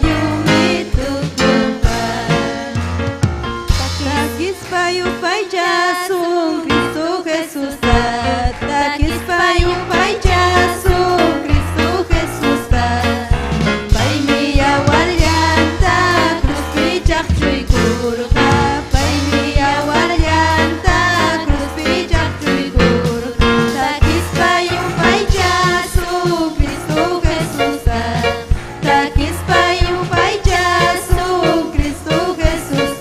yumitukungha Takis payupay jasung Cristo Jesus Takis payupay jasung Cristo Jesus Pay miya waryanta Cruz pijak cuy kurka Pay miya waryanta Cruz pijak cuy kurka Takis payupay jasung Cristo Jesus Takis payupay jasung Cristo Jesus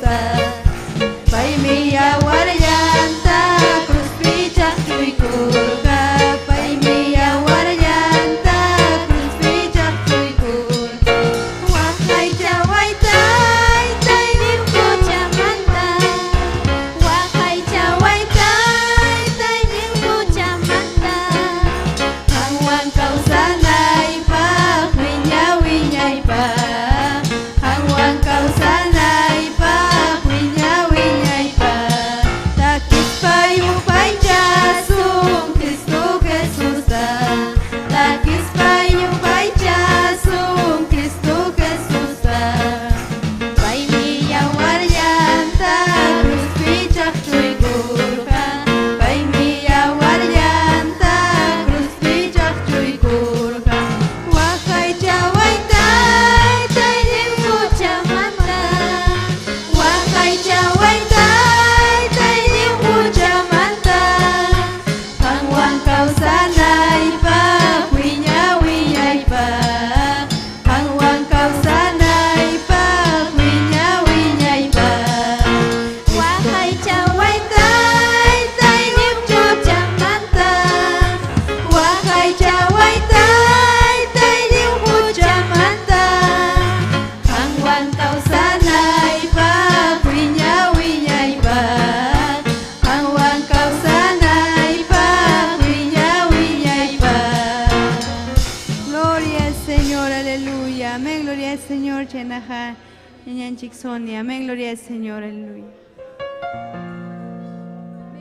Pay miya waryanta Cruz pijak cuy kurka Pay miya waryanta Cruz pijak cuy kurka Wakay jaway tay Tay limpo Jamanta Wakay jaway tay Tay limpo jamanta Hangwang kausanay pa Winya-winyay pa Hangwang kausanay pa Winya-winyay pa Takis payupay jasung Cristo Jesus Takis payupay jasung Cristo Jesus Pay miya waryanta Cruz pijak cuy kurka Pay miya waryanta Cruz pijak cuy kurka Wakay jaway tay Tay limpo jamanta Wakay jaway tay Tay limpo jamanta Hangwang kausanay pa Winya-winyay pa Hangwang kausanay pa Winya-winyay pa Wakay jaway tay Tay limpo jamanta Wakay jaway tay Tay limpo jamanta Hangwang kausanay pa Winya-winyay pa Hangwang kausanay pa Winya-winyay pa Gloria al Señor, aleluya. Amén, gloria al Señor. Chenaja, Nyanchik Sonia. Amén, gloria al Señor, aleluya.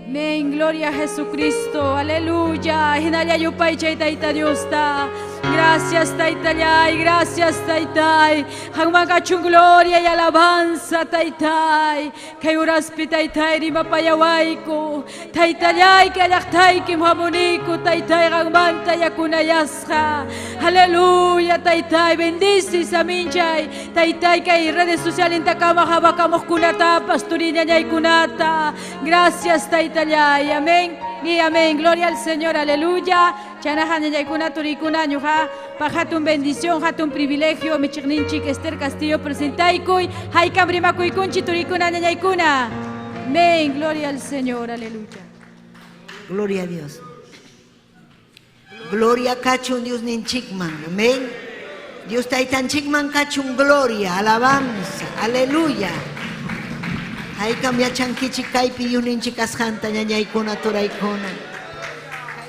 Amén, gloria a Jesucristo, aleluya. Hinalya yupay chay taita Dios ta. Gracias Taitay, gracias Taitay. Hangmangachung gloria y alabanza Taitay. Kay uraspi Taitay rimapayaway ko. Taitay kay alaktay kim hamoniko Taitay hangmanta yakunayasha. Aleluya Taitay, bendice sa minchay. Taitay kay redes sociales takama habakamos kunata pasturina ñay kunata. Gracias Taitay, amén. Y amén, gloria al Señor, aleluya. Chanahan yaykuna turikuna ñuja pajatun bendición, hatun privilegio, michigninchik Esther Castillo presentaykuy, haykam rimakuykunchi turikuna ñañaykuna. Amén, gloria al Señor, aleluya. Gloria a Dios. Gloria cachun Dios ninchikman. Amén. Dios taitanchikman cachun gloria, alabanza, aleluya. Haykam yachankichi kaypi yuninchik ashanta ñañaykuna turaykuna.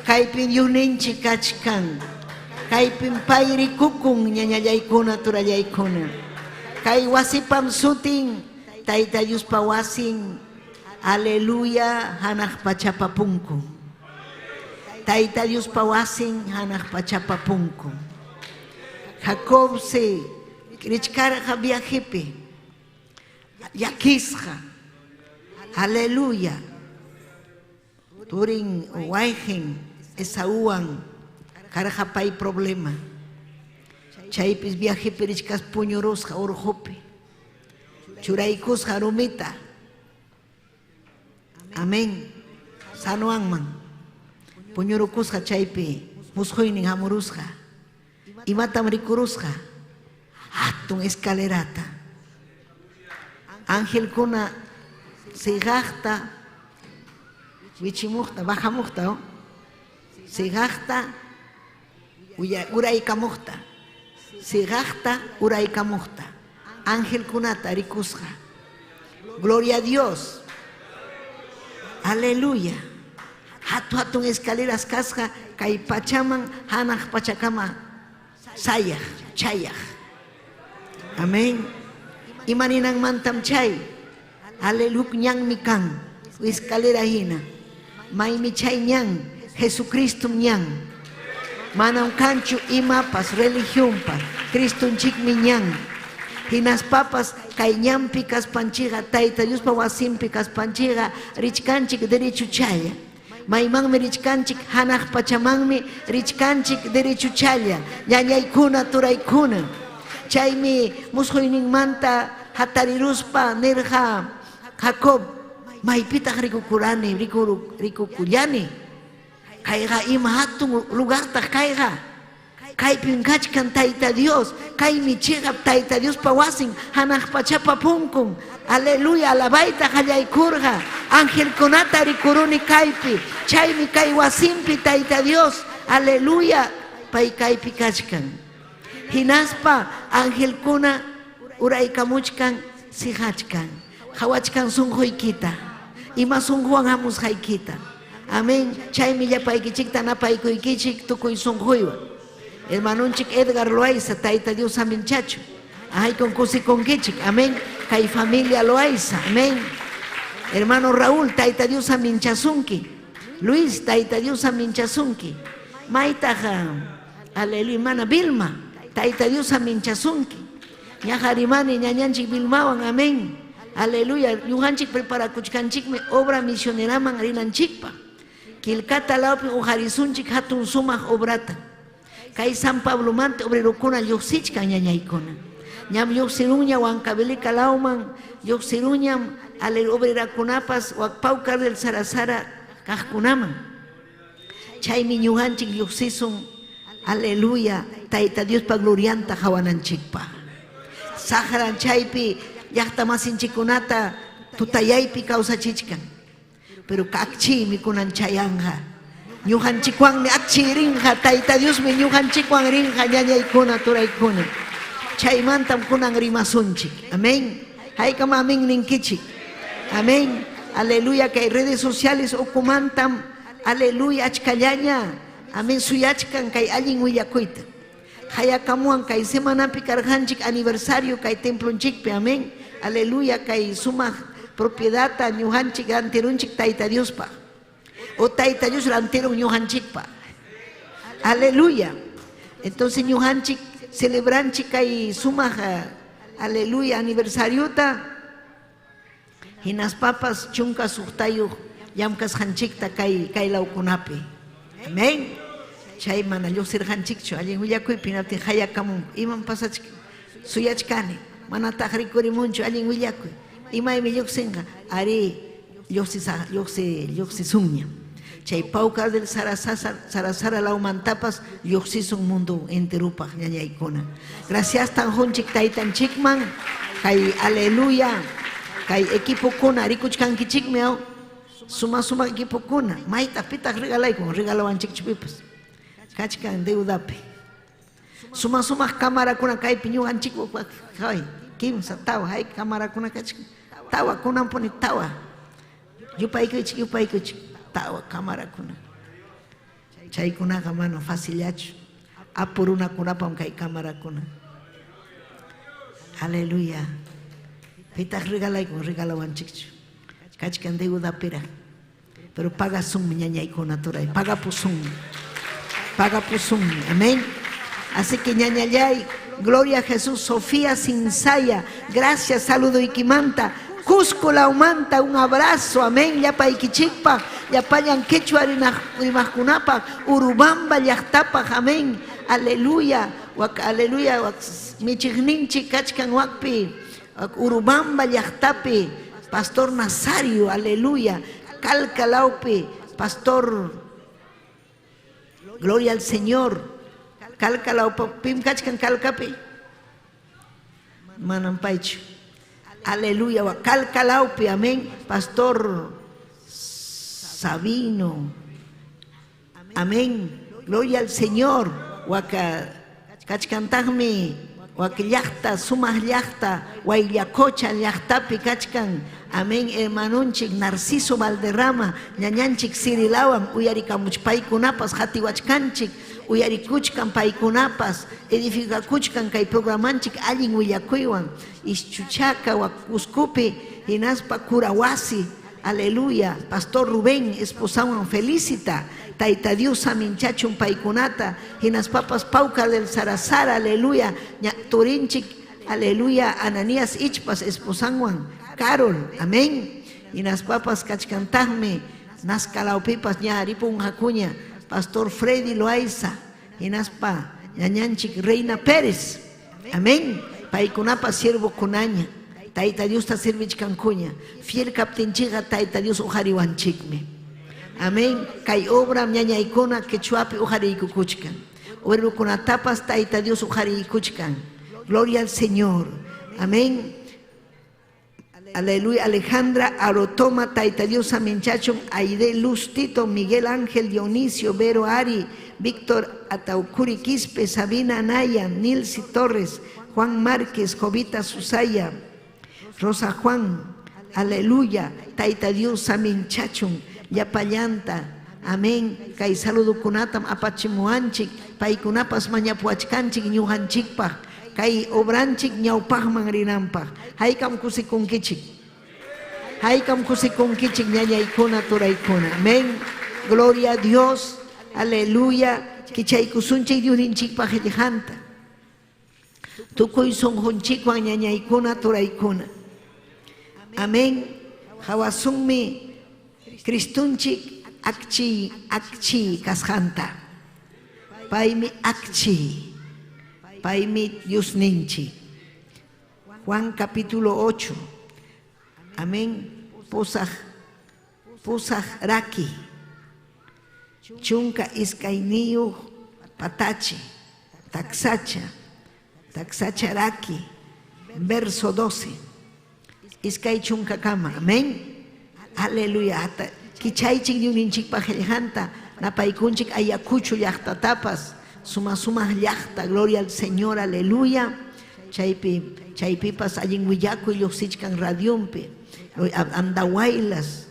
Kaypin yuninchik kachkan. Kaypin payri kukun ñañallaykuna turallaykuna. Kay wasipam sutin Tayta Diospa wasin. Aleluya hanaq pachapapunku. Taita Dios pawasin hanak pachapapunku. Jacob se krichkarja viajepe. Yakisja. Aleluya. Turing waijen Esauan karjapay problema. Chaypis viaje perichkas puñurusja orjope. Churaikusja rumita. Amén. Sanoanman. Puñurukusja chaypi musjoynin hamurusja. Imatam rikurusja. Hatun escalerata. Ángel kuna sigajta. Wichimukta, bajamukta. Sigajta. Uraikamukta. Sigajta, uraikamukta. Ángel kunata rikusja. Gloria a Dios. Aleluya. Hatun escaleras kasja kay pachaman hanak pachakama sayaj, chayaj. Amén. Imaninang mantam chay. Aleluk nyang mikang. Escalera hina. May mi chay nyang. Jesucristo nyang. Manam kanchu imapas religión pa. Cristo chik mi nyang. Hinas papas kay nyam pikas panchiga. Taita Dios pa wasim pikas panchiga. Richkanchik derecho chaya. Maymang mi richkanchik hanak pachamang mi richkanchik derecho chaya. Nyanyay kuna turay kuna. Chay mi mushoyning manta hatariruspa nerja Jacob. Maipita rikukurani rikukulyani. Kaiga ima hatun lugar ta kaiga. Kay pinkachkan taita Dios. Kay mi chigap taita Dios pawasin hanak pachapa punkun. Aleluya, alabaita hallay kurga. Ángel konata rikuruni kaypi. Chay mi kay wasimpi taita Dios. Aleluya, pay kaypi kachkan. Hinaspa ángel kuna uraykamuchkan sihachkan. Hawachkan sunjuykita. Ima sunjuan hamus haykita. Amén. Chay mi yapaykichik tanapaykuykicik tukuy sunjuywa. Hermanunchik Edgar Loaiza, taita Dios amin chacho. Ay con kusikonkichik. Amén. Kay familia Loaiza. Amén. Hermano Raúl, taita Dios amin chasunki. Luis, taita Dios amin chasunki. Maitaja, aleluya, hermana Vilma. Taita Dios amin chasunki. Ñajarimani ñañanchik Vilmawan. Amén. Aleluya. Yuhanchik prepara kuchkanchikme obra misioneraman rinanchikpa. Kilkata laupi ujarisunchik hatun sumaj obrata. Kay San Pablo mante obrerukuna lluqsichkan ñañaykuna. Ñam lluqsiruña Huancavelica lauman lluqsiruñam ale obrerakunapas wakpaukar del Sarasara kajkunaman. Chaymi ñuhanchik lluqsisun. Aleluya. Taita Dios pa glorianta hawananchikpa. Saharan chaypi llaqtamasinchikunata tutayaypi kawsachichkan. Pero kakchi mi kunan chayanja. Ñuhanchikwan ni akchirinja. Taita Dios mi ñuhanchikwan rinja ñañaykuna turaykuna. Chaymantam kunan rimasunchik. Amén. Haykam amén ninkichik. Amén. Aleluya. Que hay redes sociales okumantam. Aleluya. Achkallaña. Amén. Suyachkan kay allin willakuyta. Hayakamuan kay semanapi karjanchik aniversario kay templonchikpi. Amén. Aleluya. Kay sumaj propiedad ñuhanchik ranterunchik taita Dios pa. O taita Dios ranterun ñuhanchik pa. Aleluya. Entonces ñuhanchik celebranchik kay sumaj aleluya aniversariota. Hinas papas chunka suktayu yamkas hanchikta kay laukunapi. Amén. Chay mana lluqsir hanchikchu allin willakuypi naptin hayakamun iman pasachik suyachkani mana tajrikurimunchu allin willakuy. Imaymi lluqsinqa ari lluqsisunña. Chay paukar del Sarasara laumantapas lluqsisun mundo enterupaq ñañaykuna. Gracias tanjunchik taytanchikman kay aleluya kay equipokuna rikuchkankichikmi aw suma equipokuna mayta pitaq regalaykun regalawanchikchupipas kachkan deudapi. Suma cámarakuna kaypi ñuqanchikwan hay kimsa tawa hay cámarakuna kachkan tawa kunan puni tawa yupaykuchik tawa cámarakuna chaykunaqa mana facillachu apurunakunapam kay cámarakuna. Aleluya. Pitaq regalaykun regalawanchikchu kachkan deudapira pero pagasung ñañaykuna turay, pagapusung, amén. Así que ñañallay, gloria a Jesús, Sofía Sinsaya, gracias, saludo Ikimanta, Cusco Laumanta, un abrazo, amén, yapa Iquichikpa, yapa Yanquechua Rimajkunapa, Urubamba Yachtapa, amén, aleluya, aleluya, Michigninchi Kachkan Wakpi, Urubamba Yachtapi, Pastor Nazario, aleluya, Calcalaupi, Pastor, gloria al Señor, Calcalaupi, Pim Kachkan Calcapi, Manampaicho, aleluya, Calcalaupi, amén, Pastor Sabino, amén, gloria al Señor, Waka Kachkantagmi, Wakillachta, Sumas Llachta, Waillacocha, Llachtapi Kachkan, amén, hermanunchik, Narciso Valderrama, ñañanchik Sirilawan, Uyarikamuchpaykunapas, Hatiwachkanchik, Uyarikuchkan paykunapas, edificakuchkan kay programanchik allin willakuywan, Ixchuchaca, Uskupi, Hinaspa Kurawasi, aleluya, Pastor Rubén, esposawan felicita, Taita Dios aminchachun paikunata, hinas papas pauca del Sarazar, aleluya, Turinchik, aleluya, Ananías Ichpas, esposanwan, Carol, amén, hinas papas kachkantagme, nascalaupipas ñaripun jacuña, Pastor Freddy Loaiza, hinaspa, ñañanchik Reina Pérez, amén, paikunapa siervo kunaña, Taita Dios ta sirvichkankuña, fiel captinchiga Taita Dios ujariwanchikme. Amén. Kay obra ñañaykuna quechuapi ujariykukuchkan. Uerbukunatapas Taita Dios ujariykuchkan. Gloria al Señor. Amén. Aleluya. Alejandra Arotoma Taita Dios aminchachon Aide Luz Tito Miguel Ángel Dionisio Vero Ari Víctor Ataucuri Quispe Sabina Anaya Nilsi Torres Juan Márquez Jovita Susaya Rosa Juan. Aleluya. Taita Dios aminchachon Yapallanta, amén, kay saludo kunatam apachimuanchik, paikunapas mañapuachkanchik ñujanchikpaj, kay obranchik ñawpajman rinampaj, haykam kusikunkichik ñañaykuna turaykuna, amén, gloria a Dios, aleluya, kichaykusunchik Diosninchikpaj ellejanta, tukuy sunjunchikwan ñañaykuna turaykuna, amén, hawasunmi Cristunchik akchi kasjanta. Paimi akchi. Paimi Diosninchi. Juan capítulo 8. Amén. Pusaj raki. Chunka iskainiyu patachi. Taxacha raki. Verso 12. Iskay chunka kama. Amén. Aleluya, kichaychik Diosninchik pajellanta, napaykunchik ayacucho llaqtatapas, sumas llaqta, gloria al Señor, aleluya. Chaypipas allin willakuy lluqsichkan radiumpi, andawaylas,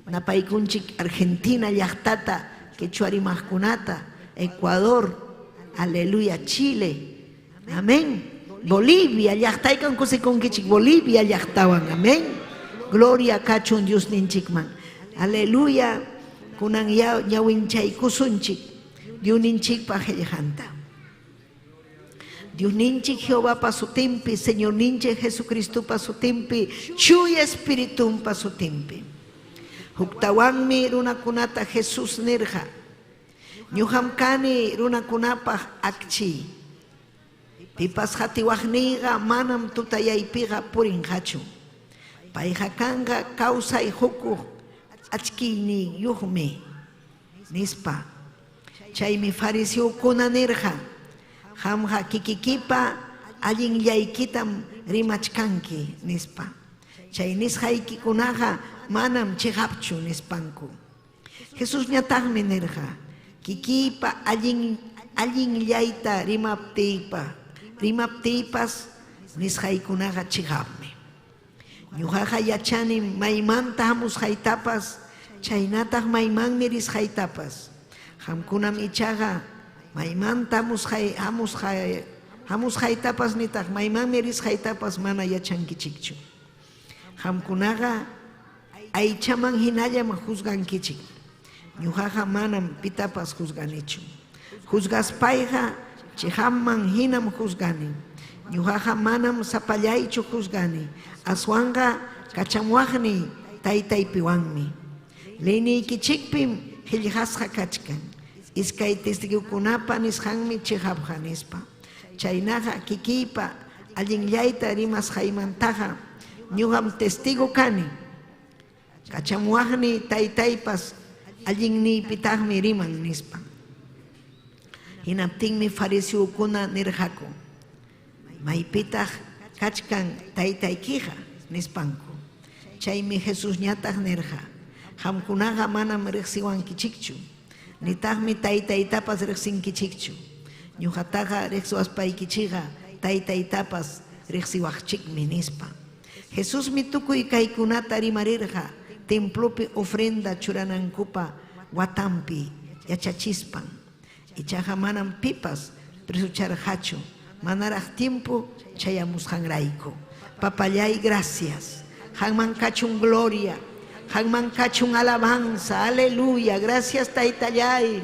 napaykunchik Argentina llaqtata, quechuarimajkunata, Ecuador, aleluya, Chile, amén. Bolivia, llaqtaykan kusikunkichik, Bolivia llaqtawan, amén. Gloria kachun Dios ninchikman. Aleluya. Kunan yawinchay kusunchik. Dios ninchik pajellanta. Dios ninchik Jehová pa su timpi. Señor ninchik Jesucristo pa su timpi. Chuy espiritum pa su timpi. Huktawanmi runa kunata Jesús nirja. Nyuhamkani runa kunapa akchi. Pipas hatiwahniga manam tutayaypiga purin hachu. Paijakanga causa y huku achkini yuhme nispa chaymi fariseo kuna nirja hamja kikikipa allin yaykitam rimachkanki nispa chay nisjayki kunaja manam chihapchu nispanku Jesús ñataqmi nirja kikipa allin yayta rimaptipas nisjaykunaja chihapmi ñuqaqa yachani maymanta hamus haytapas chaynataq maymanmi risqaytapas qamkunam ichaqa maymanta hamus haytapas nitaq maymanmi risqaytapas mana yachankichikchu qamkunaqa aychaman hinallam juzgankichik. Ñuqaqa manam pitapas juzganichu. Juzgaspayqa chihamman hinam juzgani. Ñuqaqa manam sapallaychu juzgani. Aswanqa kachamuaqni taytaypiwanmi. Liniykichikpim qillqasqa kachkan. Iskay testigukunapa nisqanmi chihapqa nispa. Chaynaqa kikiypa allinllayta rimasqaymantaqa ñuqam testigo kani. Kachamuaqni taytaypas allinniypitaqmi riman nispa. Hinaptinmi farisiukuna nirqaku, maypitaq kachkan taytaykiqa nispanku. Chaymi Jesus ñataq nirqa, qamkunaqa manam riqsiwankichikchu, nitaqmi taytaytapas riqsinkichikchu. Ñuqataqa riqsiwaspaykichiqa taytaytapas riqsiwaqchikmi nispa. Jesusmi tukuy kaykunata rimarirqa templopi ofrenda churanankupa watampi yachachispan. Ichaqa manam pipas prisucharqachu, manaraq tiempo chayamusqanrayku. Papallay, gracias. Hanman kachun gloria, hanman kachun alabanza, aleluya. Gracias taytallay,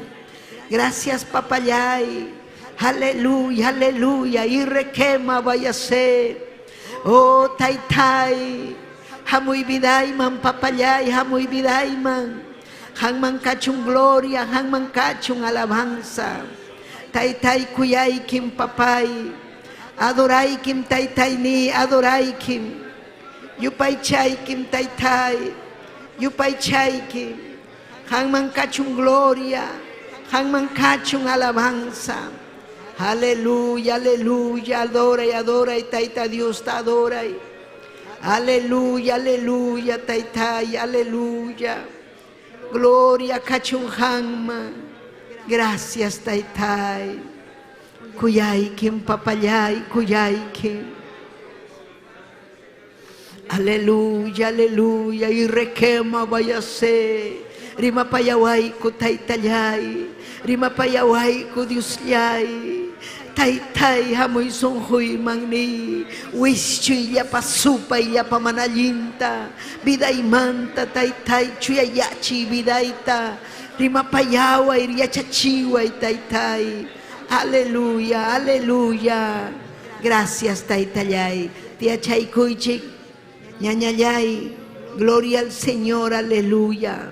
gracias papallay, aleluya, aleluya. Y requema vaya a ser, oh taytay, hamuy vidayman papallay, hamuy vidayman. Hanman kachun gloria, hanman kachun alabanza. Taytay kuyaykim papay, adoraykim taytayni, adoraykim. Yupaychaykim taytay, yupaychaykim. Hanman kachun gloria, hanman kachun alabanza. Aleluya, aleluya, adoray, adoray, tayta Dios te adoray. Aleluya, aleluya, taytay, aleluya. Gloria kachun hanman. Gracias taytay. Kuyaykim papallay, kuyaykim. Aleluya, aleluya. Y requema vaya a ser. Rima payawayko taytallay. Rima payawayko Diosllay. Taytay hamoy sonjoy mangni. Wischuy llapa supa y llapa manalinta. Vidaymanta taytay chuyayachi vidayta. Rima payaway riachachiway taytay. Aleluya, aleluya. Gracias taytallay. Tiachaykuychik ñañallay. Gloria al Señor, aleluya.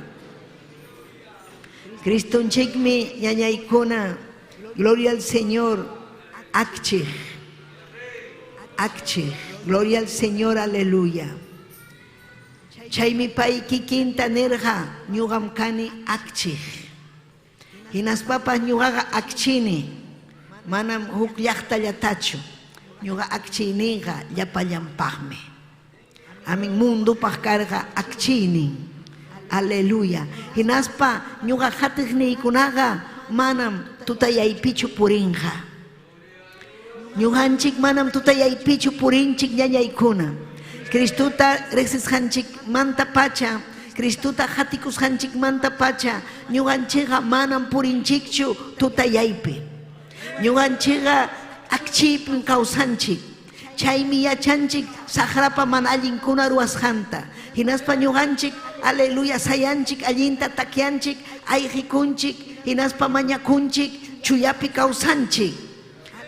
Cristonchikmi ñañaykuna. Gloria al Señor. Akchik. Akchik. Gloria al Señor, aleluya. Chaymi pay kikinta nirqa ñuqam kani akchik. Hinaspapas ñuqaqa akchini. Manam huk llaqtallatachu. Ñuqa akchiniqa llapallampaqmi. Amin mundupaq karqa akchini. Aleluya. Hinaspa ñuqa qhatiqniykunaqa manam tutayaypichu purinqa. Ñuqanchik manam tutayaypichu purinchik ñañaykuna. Cristuta riqsisqanchik manta pacha, Cristuta qhatikusqanchik manta pacha, ñuqanchikqa manam purinchikchu tutayaypi. Ñuqanchikqa akchiypin kawsanchik. Chaymi yachanchik saqrapa mana allinkuna ruwasqanta. Hinaspa ñuqanchik aleluya sayanchik allinta takyanchik, ayqikunchik, hinaspa mañakunchik, chuyapi kawsanchik.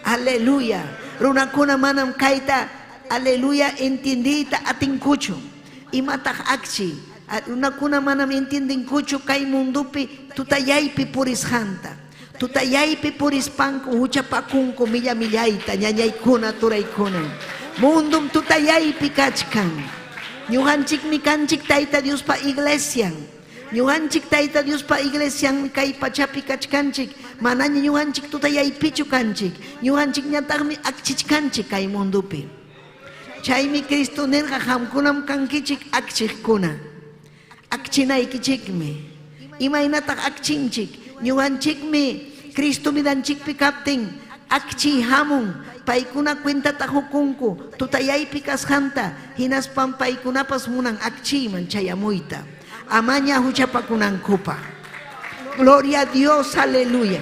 Aleluya. Runakuna manam kayta aleluya entendita atinkuchu. Imataq akchi. Runakuna manam entendinkuchu kay mundupi tutayaypi purisqanta. Tutayaypi purispanku huchapakunku millayta ñañaykuna turaykuna. Mundum tutayaypi kachkan. Ñuqanchikmi kanchik tayta Diospa iglesian. Ñuqanchik tayta Diospa iglesian kay pachapi kachkanchik. Manaña ñuqanchik tutayaypichu kanchik. Ñuqanchik ñataqmi akchichkanchik kay mundupi. Chaymi Cristo nirqa qamkunam kankichik akchikkuna. Akchinaykichikmi. Imaynataq akchinchik. Ñuqanchikmi Cristo midanchikpi kaptin akchi hamun. Paykuna cuentata hukunku tutayaypi kasqanta hinaspam paykunapas munan akchiyman chayamuyta. Amaña huchapakunankupa. Gloria a Dios, aleluya.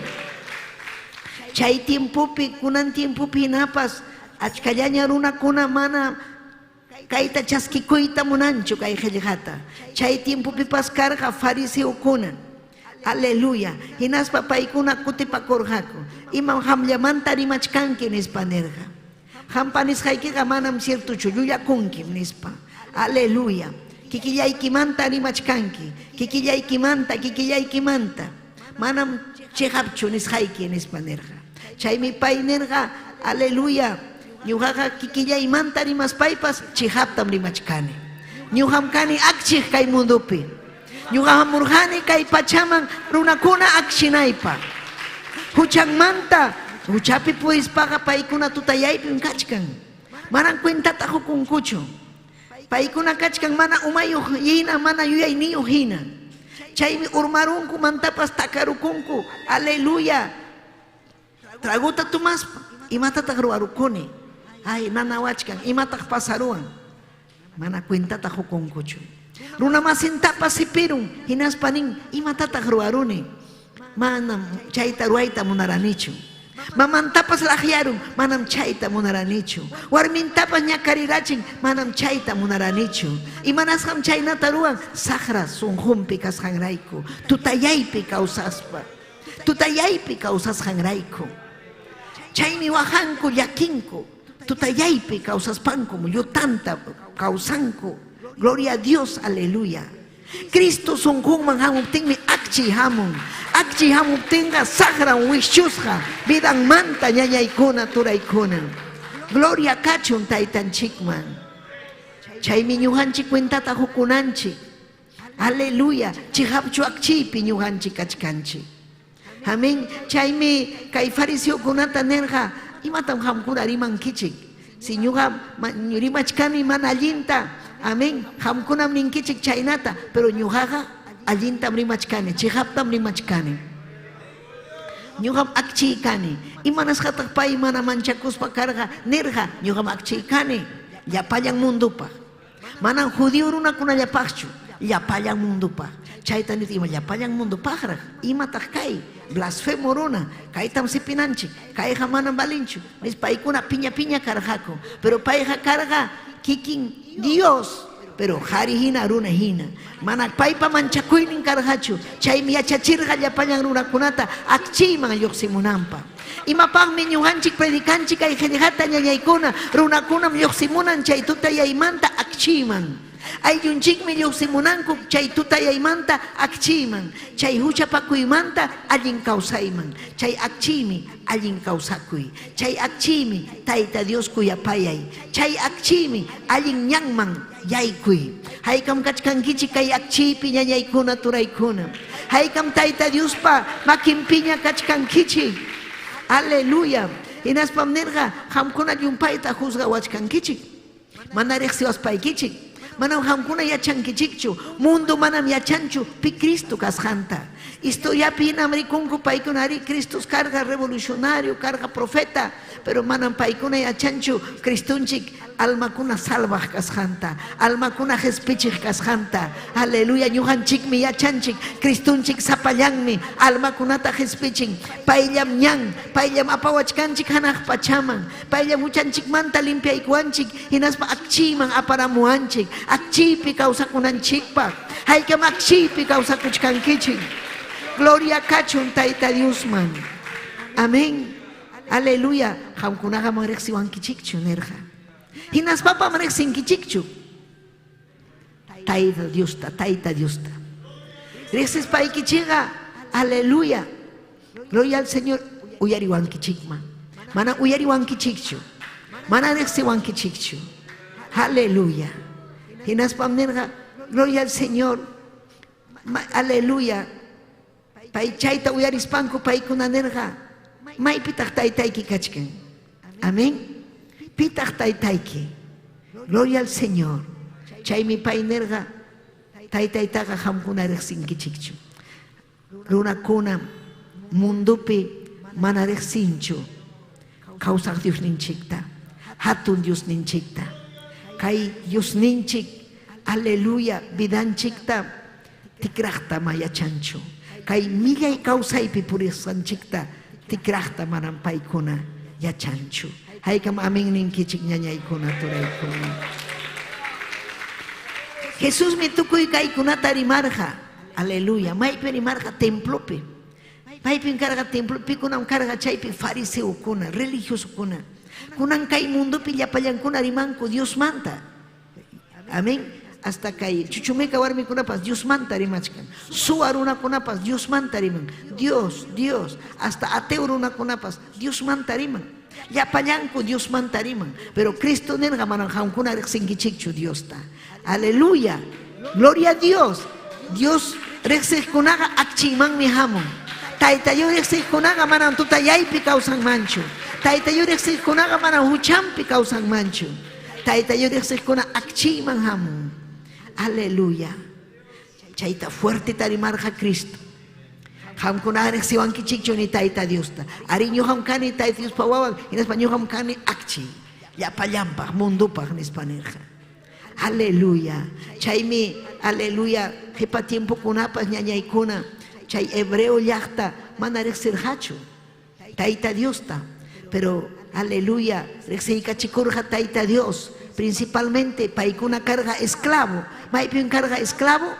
Chay tiempupi, kunan tiempupi hinapas achkallaña runakuna mana Kaita chaskikuyta munanchu kay qillqata. Chay tiempo pipas karqa fariseukuna. Aleluya. Hinaspa paykuna kutipakurqaku. Imam hamllamanta rimachkanki nispa nirqa. Hampanisqaykiqa manam ciertuchu llullakunkim nispa. Aleluya. Kikillaykimanta rimachkanki. Kikillaykimanta. Manam chihapchu nisqayki nispa nirqa. Chaymi pay nirqa. Aleluya. Ñuqaqa kikillaymanta rimaspaypas chihaptam rimachkani. Ñuqam kani akchih kay mundupi. Ñuqam murqani kay pachaman runakuna akshinaypa. Huchanmanta huchapi puispaqa paykuna tutayaypim kachkan. Manan cuentata hukunkuchu. Paykuna kachkan mana umayuq hina, mana yuyayniyuq hina. Chaymi urmarunku mantapas takarukunku. Aleluya. Traguta tumaspa. Imatataq ruwarukuni. Ay, nanawachkan. Imataq pasaruan. Mana cuentata hukunkuchu. Runa masintapas sipirun. Hinaspanin imatataq ruwaruni. Manam chayta ruayta munaranichu. Mamantapas lahyarun. Manam chayta munaranichu. Warmintapas ñakarirachin. Manam chayta munaranichu. Imanasqam chaynata ruwan. Saqra sunqunpi kasqanrayku. Tutayaypi kawsaspa. Tutayaypi kawsasqanrayku. Chaymi wahanku llakinku. Tutayaypi kawsaspanku. Llutanta kawsanku. Gloria a Dios, aleluya. Cristo sunqunman hamuptinmi akchi hamun. Akchi hamuptinqa saqran wishusqa. Vidanmanta ñañaykuna turaykuna. Gloria kachun taytanchikman. Chaymi ñuqanchik cuentata hukunanchik. Aleluya. Chihapchu akchiypi ñuqanchik kachkanchik. Amén. Chaymi kay fariseukunata nerqa imatam hamkuna rimankichik. Si ñuqa rimachkani mana allinta. Amén. Hamkunam ninkichik chaynata. Pero ñuqaqa allintam rimachkani. Chihaptam rimachkani. Ñuqam akchiykani. Imanasqataq pay mana manchakuspa karqa nirqa ñuqam akchiykani. Llapallan mundupaq. Manan judío runakunallapaqchu. Llapallan mundupaq. Chayta nit ima llapallan mundupaqraq. Imataq kay. Blasfemo runa, kaytam sipinanchik, kayqa manam balinchu. Nis paykuna piña karqaku. Pero payqa karqa kikin Dios. Pero qhari hina runa hina. Mana paypa manchakuynin karqachu. Chaymi yachachirqa llapallan runakunata akchiyman lluqsimunanpa. Imapaqmi ñuqanchik predikanchik kay qillqata ñañaykuna. Runakunam lluqsimunan chay tutayaymanta akchiyman. Ayllunchikmi lluqsimunanku chay tutayaymanta akchiyman. Chay huchapakuymanta allin kawsayman. Chay akchiymi allin kawsakuy. Chay akchiymi Tayta Dios kuyapayay. Chay akchiymi allin ñanman yaykuy. Haykam kachkankichik kay akchiypi ñañaykuna turaykuna. Haykam Tayta Diospa makinpiña kachkankichik. Aleluya. Hinaspam nirqa hamkuna llumpayta juzgawachkankichik. Mana riqsiwaspaykichik. Manam hamkuna yachankichikchu. Mundo manam yachanchu pi Cristo kasqanta. Historiapi hinam rikunku paykunari Cristo karqa revolucionario, karqa profeta. Pero manam paykuna yachanchu Cristunchik almakuna salvaj kasqanta. Almakuna jespichik kasqanta. Aleluya. Ñuqanchikmi yachanchik Cristunchik sapallanmi almakunata jespichin. Payllam ñan, payllam apawachkanchik hanaq pachaman. Payllam huchanchikmanta limpiaykuanchik. Hinaspa akchiyman aparamuanchik. Akchiypi kawsakunanchikpaq. Haykam akchiypi kawsakuchkankichik. Gloria kachun Tayta Diosman. Amén. Aleluya. Hamkunaqa riqsiwankichikchu nirqa. Hinaspapam riqsinkichikchu. Tayta Diosta, Tayta Diosta. Riqsispaykichikqa. Aleluya. Gloria al Señor. Uyariwankichikman. Mana uyariwankichikchu. Mana riqsiwankichikchu. Aleluya. Hinaspam nirqa. Gloria al Señor. Aleluya. Pay chayta uyarispanku paykuna nirqa. Maypitaq taytayki kachkan. Amén. Pitaq taytayki. Gloria al Señor. Chaymi pay nirqa taytaytaqa hamkuna riqsinkichikchu. Runakuna mundupi mana riqsinchu. Kawsaq Diosninchikta. Hatun Diosninchikta. Kay Diosninchik. Aleluya. Vidanchikta tikraqta mayachanchu. Kay millay kawsaypi purisqanchikta tikraqta manam paykuna yachanchu. Haykam amén ninkichik ñañaykuna turaykuna. Jesús me tocó y caí con una tarimarja. Aleluya. Maipe rimarja templope. Maipe carga templope con un carga chaipe fariseo kuna, religioso kuna. Kunan kai mundo pilla payan kuna rimanco Dios manta. Amén. Hasta cair. Chuchumeca warmi kunapas Dios manta rimachkan. Suaruna kunapas Dios manta riman. Dios. Hasta ateuruna kunapas Dios manta riman. Ya payanco Dios manta riman. Pero Cristo nerga mananjam kuna rexengichichu Dios ta. Aleluya. Gloria a Dios. Dios rexej kunaga akchiman mi hamon. Taitayo rexej kunaga manan tutayaipi causan mancho. Taitayo rexej kunaga manan huchampi causan mancho. Taitayo rexej kuna akchiman hamon. Aleluya. Chaita fuerte tarimarja Cristo. Ham kuna rexewan kichikcho ni taita Dios ta. Ariño ham kani taita Dios pawawan. En español ham kani akchi. Ya palampa mundupa en español. Aleluya. Chaimi, aleluya. Jepa tiempo kunapas ñañaykuna. Chay hebreo llaqta mana rexerhachu. Taita Dios ta. Pero aleluya, rexeika chikurja taita Dios. Principalmente paikuna carga esclavo. Maipiun carga esclavo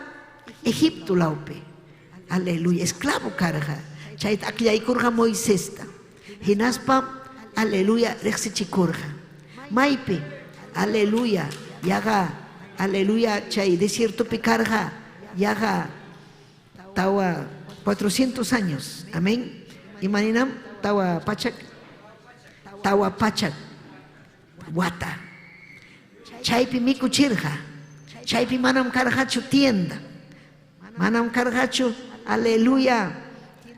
Egipto laupe. Aleluya, esclavo carga. Chait akllaykurja Moisés ta. Hinaspa aleluya rexichikurja. Maipe aleluya yaga aleluya chay desierto picarga yaga tawa 400 años. Amén. Imaninam tawa pachak wata. Chaypi miku chirja. Chaypi manam cargachu tienda. Manam cargachu aleluya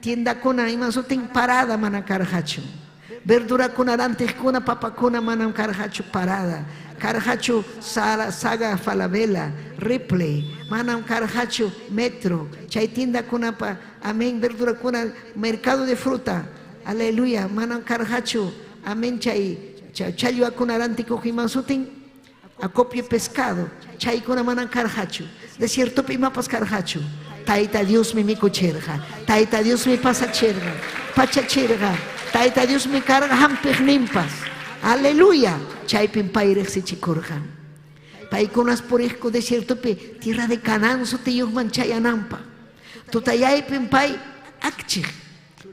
tienda kuna imansotin parada mana cargachu. Verdura kuna antes kuna papa kuna manam cargachu parada. Cargachu saga falabella replay. Manam cargachu metro. Chay tienda kuna pa amén verdura kuna mercado de fruta. Aleluya manam cargachu amén chayo kuna antico imansotin acopio pescado, chay kuna manan carjachu, desierto pimapas carjachu, taita Dios mi cherja, taita Dios mi pasa cherga, pacha cherga, taita Dios mi carga hampej nimpas, aleluya, chay pimpairex y chicorja, paikunas por ejo desierto pe, tierra de Canaán, so te yos manchayanampa, tutayay pimpay, akchi,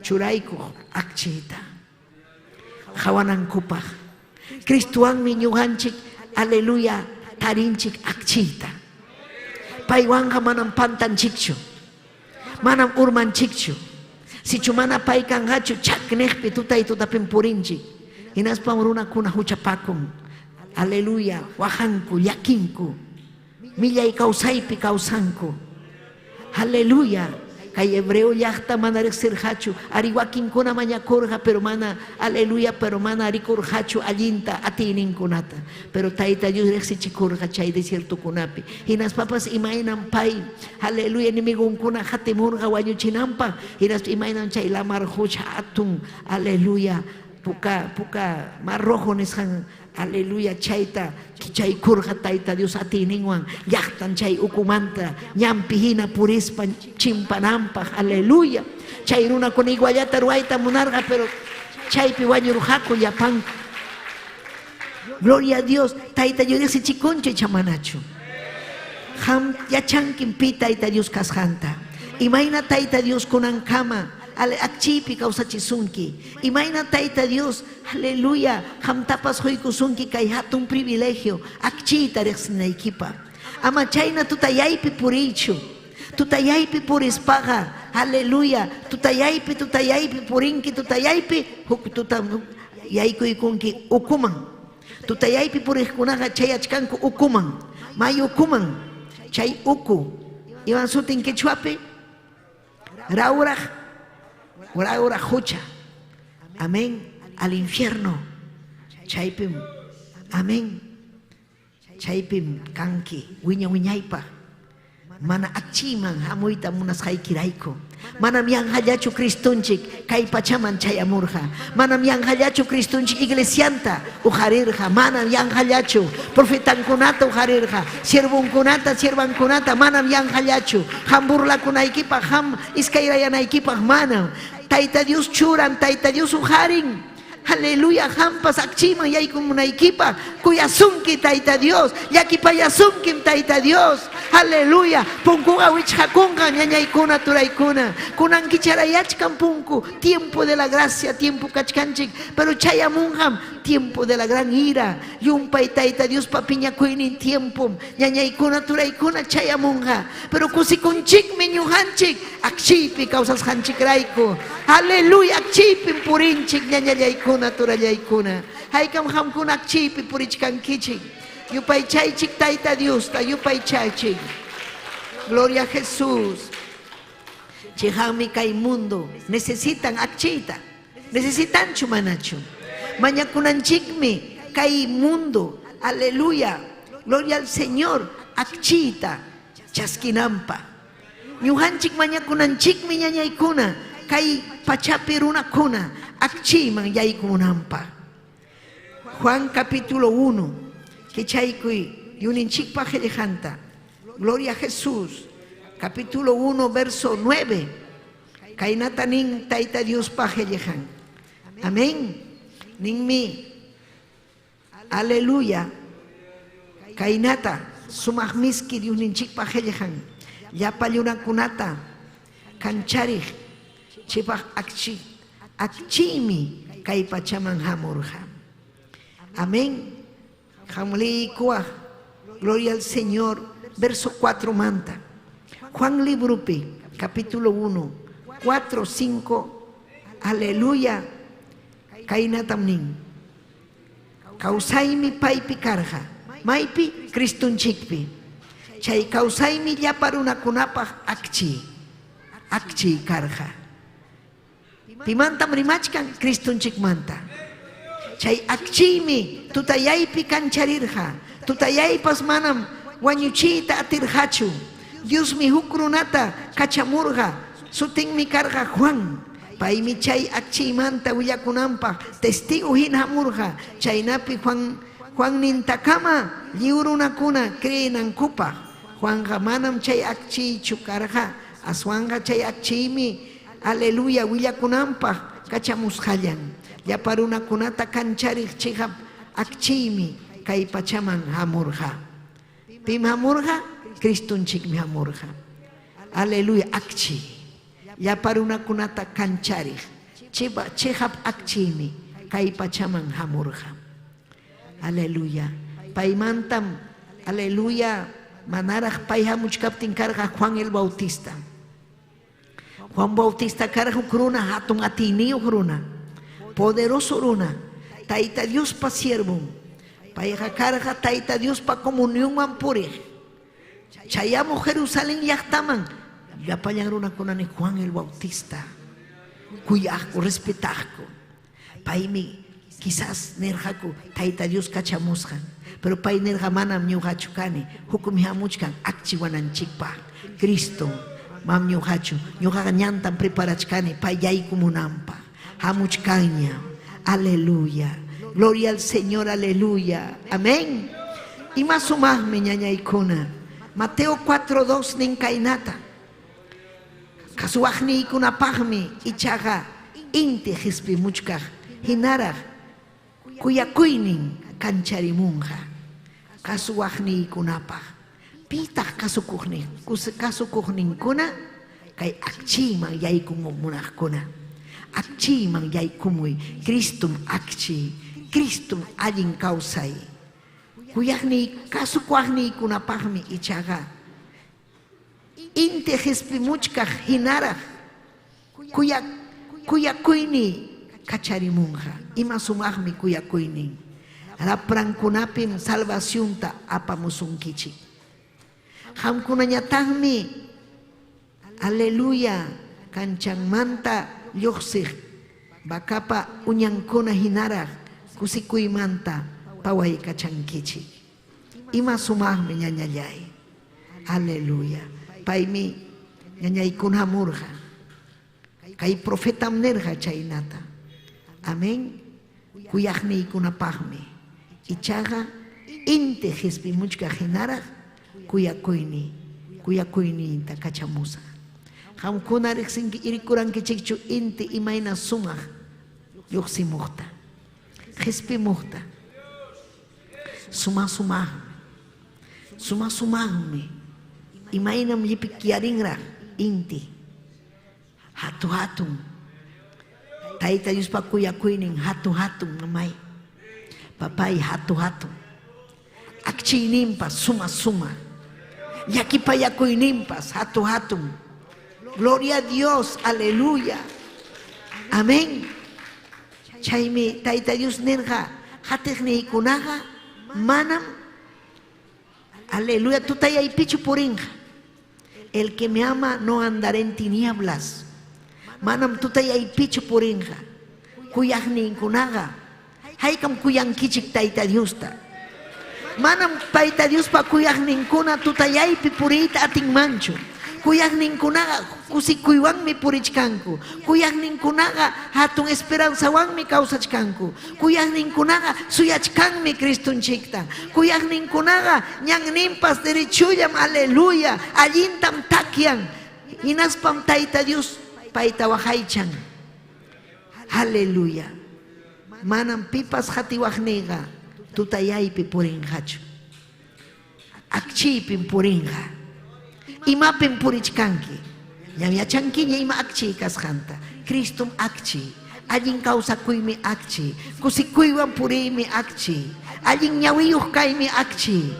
churaiko, akchita, jawanan kupaj, Cristuan mi ñuganchik, aleluya, tarinchik akchita. Paiwanga manam pantan chikchu. Manam urman chikchu. Si chumana pai kangachu chaknejpe tutay tutapin purinchik. Inaspa uruna kuna huchapakun. Aleluya, wajanku, yakinku. Millay kausaypi kausanku. Aleluya. Kay hebreo llaqta mana rexerhachu. Ariwakin kuna mañakurja, pero mana, aleluya, pero mana arikurhachu allinta atininkunata. Pero taita Dios rexichikurja chay desierto kunapi. Hinas papas imainan pay, aleluya, enemigun kuna jatemurja wañuchinampa. Hinas imainan chay la marjucha atun, aleluya, puka marrojo neshan, aleluya, chaita, chay kurja taita Dios atininwan, yachtan chay ukumanta, ñampihina purispa chimpanampa, aleluya, chay runa con iguayata ruaita munarga, pero chay piwañurujaco yapan. Gloria a Dios, taita yo ese chiconche chamanacho. Ham yachankin pi taita Dios kasjanta. Imagina taita Dios con ankama. Akchipi causachisunki. Imagina taita Dios, aleluya, hamtapas hoikusunki kay hatun privilegio, akchita rexnaikipa. Ama chayna tutayaypi purichu, tutayaypi purispaga, aleluya, tutayaypi purinki, tutayaypi yaykuykunki ukuman. Tutayaypi purijkunaga chay achkanku ukuman, may ukuman, chay uku. Iban sutin quechuapi, rauraj. Ora jocha, amén, al infierno, chaipim, amén, chaipim, kanki, wiñaypa, mana achiman, hamuita munas haikiraiko, mana mian hayachu Cristunchik, kay pachaman chayamurja, mana mian hayachu Cristunchik iglesianta, ujarirja, mana mian hayachu, profetankunata ujarirja, siervankunata, mana mian hayachu, hamburla kunaikipa, ham iskairayanaikipa, mana. Taita Dios churan, taita Dios ujarin. Aleluya, hampas akchima yaykum munaykipa. Kuyasunki taita Dios, yakipayasunkim taita Dios. Aleluya. Punku awich hakunga ñañaykuna turaykuna. Kunan kicharayachkan punku. Tiempo de la gracia, tiempo kachkanchik. Pero chayamunham, tiempo de la gran ira. Yumpay tayta Dios papiña kuinin tiempo. Ñañaykuna turaykuna chayamunha. Pero kusikunchik miñuhanchik. Akchipi causas hanchik raiku. Aleluya, akchipi purinchik ñañayaykuna turayaykuna. Haykam hamkuna akchipi purichkankichik. Yupay chaychik tayta Dios ta yupay chaychik. Gloria a Jesús. Chihami kay mundo necesitan akchita. Necesitan chumanachu. Mañakunanchikmi kay mundo. Aleluya. Gloria al Señor. Akchita chaskinampa. Ñuhanchik mañakunanchikmi ñañaykuna kay pachapi runakuna akchiman yaykunampa. Juan capítulo 1. Que chaykuy yuninchik pajelejanta. Gloria a Jesús. Capítulo 1 verso 9. Kainata nin taita Dios pajelejan. Amén. Ninmi. Aleluya. Kainata sumahmiski yuninchik pajelejan. Ya palyuna kunata. Kancharij. Chipaj akchi. Akchimi kay pachaman hamurja. Amén. Gloria al Señor, verso 4 manta. Juan Librupi, capítulo 1, 4, 5, aleluya. Kainatamnin. Kausaimi paipi karja, maipi kristunchikpi. Chay kausaimi ya paruna kunapaj akchi karja. Pimanta mrimachkan kristunchik manta. Chay akchimi tutayaypi kancharirja. Tutayaypas manam wañuchita atirjachu. Dios mi hukrunata kachamurja. Sutinmi karja Juan. Paymi chay akchimanta willakunampa testigo hinhamurja. Chaynapi Juan nintakama liurunakuna creenankupaj. Juanja manam chay akchichu karja. Aswanja chay akchimi. Aleluya willakunampa kachamusjallan. Ya para una kunata kancharik chihap akchimi kay pachaman hamurja. Pim hamurja, Kristunchik mi hamurja. Aleluya, akchi. Ya para una kunata kancharik chihap akchimi kay pachaman hamurja. Aleluya. Paimantam, aleluya, manaraj paihamuchkaptin karga Juan el Bautista. Juan Bautista karga kruna hatun atiniyo kruna. Poderoso runa, taita Dios pa siervo, pa carga taita Dios pa comunión mampure. Chayamo Jerusalén yachtaman, ya payan runa kunani Juan el Bautista, cuyaco, respetajco, paimi quizás nerjaco, taita Dios cachamuscan, pero pay nerjamanam ñuhachukani, hukumihamuchkan, akchiwananchikpa, Cristo, mam ñuhachu, ñuhañantan preparachkani, payay comunampa. Hamuchcaña, aleluya, gloria al Señor, aleluya, amén. Y más o más me ñañaykuna, Mateo 4:2 ninkainata, kasuajni ikuna pahmi ichaga inte hispi muchkaj hinaraj kuyakuinin kancharimunja, kasuajni ikunapaj, pitaj kasukuhnin kuna kay akchiman yaykumunajkuna. Akchiman yaykumuy, Kristum akchi, Kristum allin kausay. Kuyakni kasukuajni kunapajmi ichaga. Inte hispimuchkaj hinaraj, kuyakuyni kacharimunja. Ima sumajmi kuyakuyni. Raprankunapim salvacionta apamusunkichi. Hamkunañatagmi, aleluya, kanchanmanta Yoxig, bakapa uñankuna hinaraj, kusikuymanta paway kachankichi. Ima sumajmi ñañallay. Aleluya. Paymi ñañaykuna hamurja. Kay profetam nerja chaynata. Amén. Kuyajniykunapajmi. Ichaga inte hispimuchka hinaraj kuyakuyni inta kachamusa. Hamkuna riksinki irikurankichikchu inti imayna sumaj yuqsimuqta hispimuqta sumajmi Imainam yipik kiaringra inti. Hatu-hatung. Taita Dios pa kuyakuinin hatu-hatung namay. Papay hatu-hatung. Akchinimpas suma-suma. Yakipayakuinimpas hatu-hatung. Gloria a Dios, aleluya. Amén. Chaymi Taita Dios nerja hatekni kunaga manam. Aleluya, tú tayay pichu purinja. El que me ama no andará en tinieblas. Manam tú tayay pichu purinja. Kuyagni kunaga. Haykam kuyang kichik Taita Dios ta. Manam Taita Dios pa kuyagni kuna tú tayay pipurita ating mancho. Kuyagni kunaga kusikuywan mi purichkanku. Kuyagni kunaga hatun esperanza wan mi kausachkanku. Kuyagni kunaga suyachkan mi Cristunchikta. Kuyagni kunaga nyang nimpas derechuyam aleluya. Allintam takian. Inaspam Taita Dios paita wahaychan. Aleluya. Manam pipas hatiwagniga tutayaypi purinhachu. Akchipin purinha. Imapin purichkanki. Yamyachanki ima akchi kasjanta. Kristum akchi. Allin causa kuymi akchi. Kusikuywan purimi akchi. Allin ñawiyuj kaymi akchi.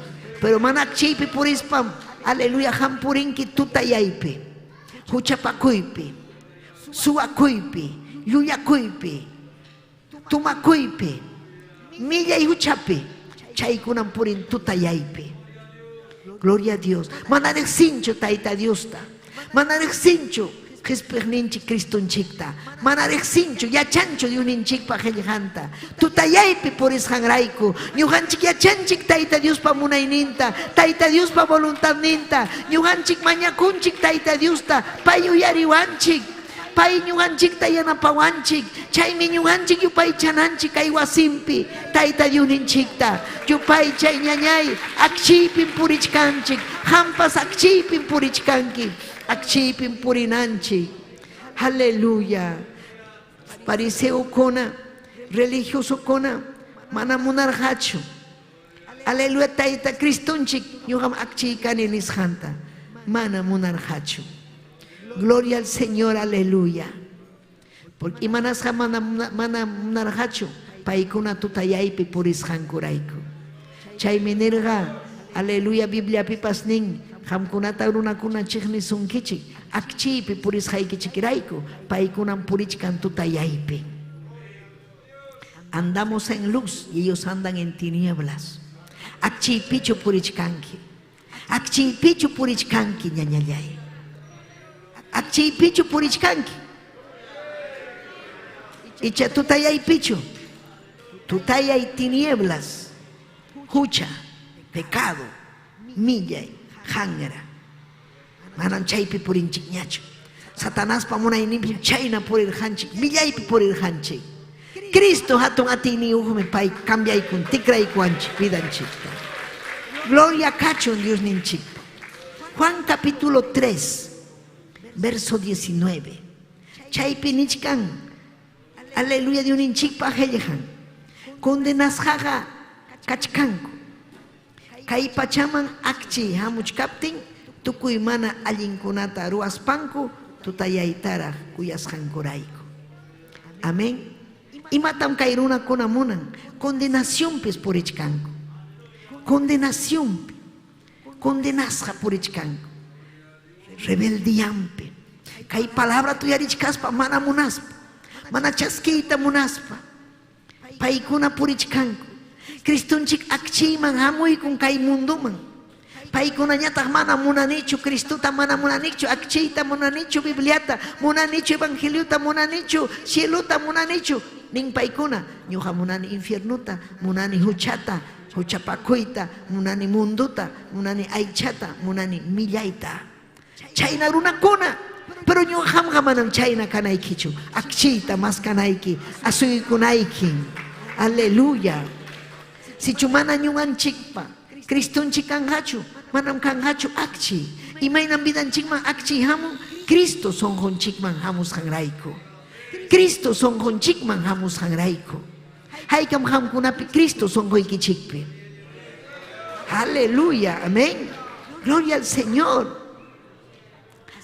Pero man akchipi purispam. Aleluya ham purinki tutayaypi. Huchapakuypi. Suwakuypi. Lluyakuypi. Tumakuypi. Millay huchapi. Chaykunan purin tutayaypi. Gloria a Dios. Manarek sincho Taita Dios ta. Manarek sincho Jesperninchi Cristunchikta. Manarek sincho yachancho de uninchik pa hellhanta. Tutayaypi por ishangraiku. Ñuhanchik yachanchik Taita Dios pa munayninta. Taita Dios pa voluntad ninta. Ñuhanchik mañakunchik Taita Dios ta. Payuyariwanchik. Pay ñuhanchik tayanapawanchik. Chaymi ñuhanchik yupay chananchik ay wasimpi. Taita Diuninchikta. Yupay chay ñañay. Akchipin purichkanchik. Hampas akchipin purichkanki. Akchipin purinanchik. Aleluya. Fariseo kona. Religioso kona. Mana munarhachu. Aleluya Taita Cristunchik. Ñuham akchikani nishanta. Mana munarhachu. Gloria al Señor, aleluya. Porque imanas mana narhachu, paikuna tutayaypi puris hankuraiku. Chay minerga, aleluya Biblia pipas ning, hamkunata runakuna chikni sunkichi, akchipi puris haikichikiraiku, paikunan purichkan tutayaypi. Andamos en luz y ellos andan en tinieblas. Akchipichu purichkanki. Akchipichu purichkanki ñañayay. Akchi pichu purichkanki. Icha tutayay pichu. Tutayay tinieblas. Hucha, pecado, millay, hangra. Manan chaypi purinchik ñachu. Satanás pa munaynipi chayna purir hanchik. Millaypi purir hanchik. Cristo hatun atini ujume pay cambiay kun tikray kuanchik vidanchikta. Gloria cachon Dios ninchikta. Juan capítulo 3. Verso 19. Chaypi nichkan. Aleluya de un inchikpa hellejan. Condenas jaga kachkanku. Kay pachaman akchi hamuchkaptin. Tukuy mana allinkunata ruaspanku. Tutayaytara kuyasjankurayku. Amén. Imatam kairuna kunamunan. Condenación pes por ichkanku. Condenación. Condenasja por ichkanku. Rebeldiampe. Kay palabra tuya richkaspa mana munaspa. Mana chaskita munaspa. Paikuna purichkanku. Cristunchik akchiman hamuy kun kay munduman. Paikuna ñataq mana munanichu Cristuta mana munanichu akchita munanichu Bibliata munanichu Evangeliuta munanichu cieluta munanichu nin paikuna ñuqa munani infiernuta munani huchata huchapakuyta munani munduta munani aychata munani millayta. Chayna runakuna, pero ñuqa hamqa manam chayna kanaykichu. Akchita mas kanayki, asuykunayki. Aleluya. Si chumana ñuqanchikpa, Cristunchik kanhachu, manam kanhachu akchi. Imaynan vidanchikman akchi hamun, Cristo sonjonchikman hamus hanrayku. Cristo sonjonchikman hamus hanrayku. Haykam hamkunapi Cristo sonjoykichikpi. Aleluya, amén. Gloria al Señor.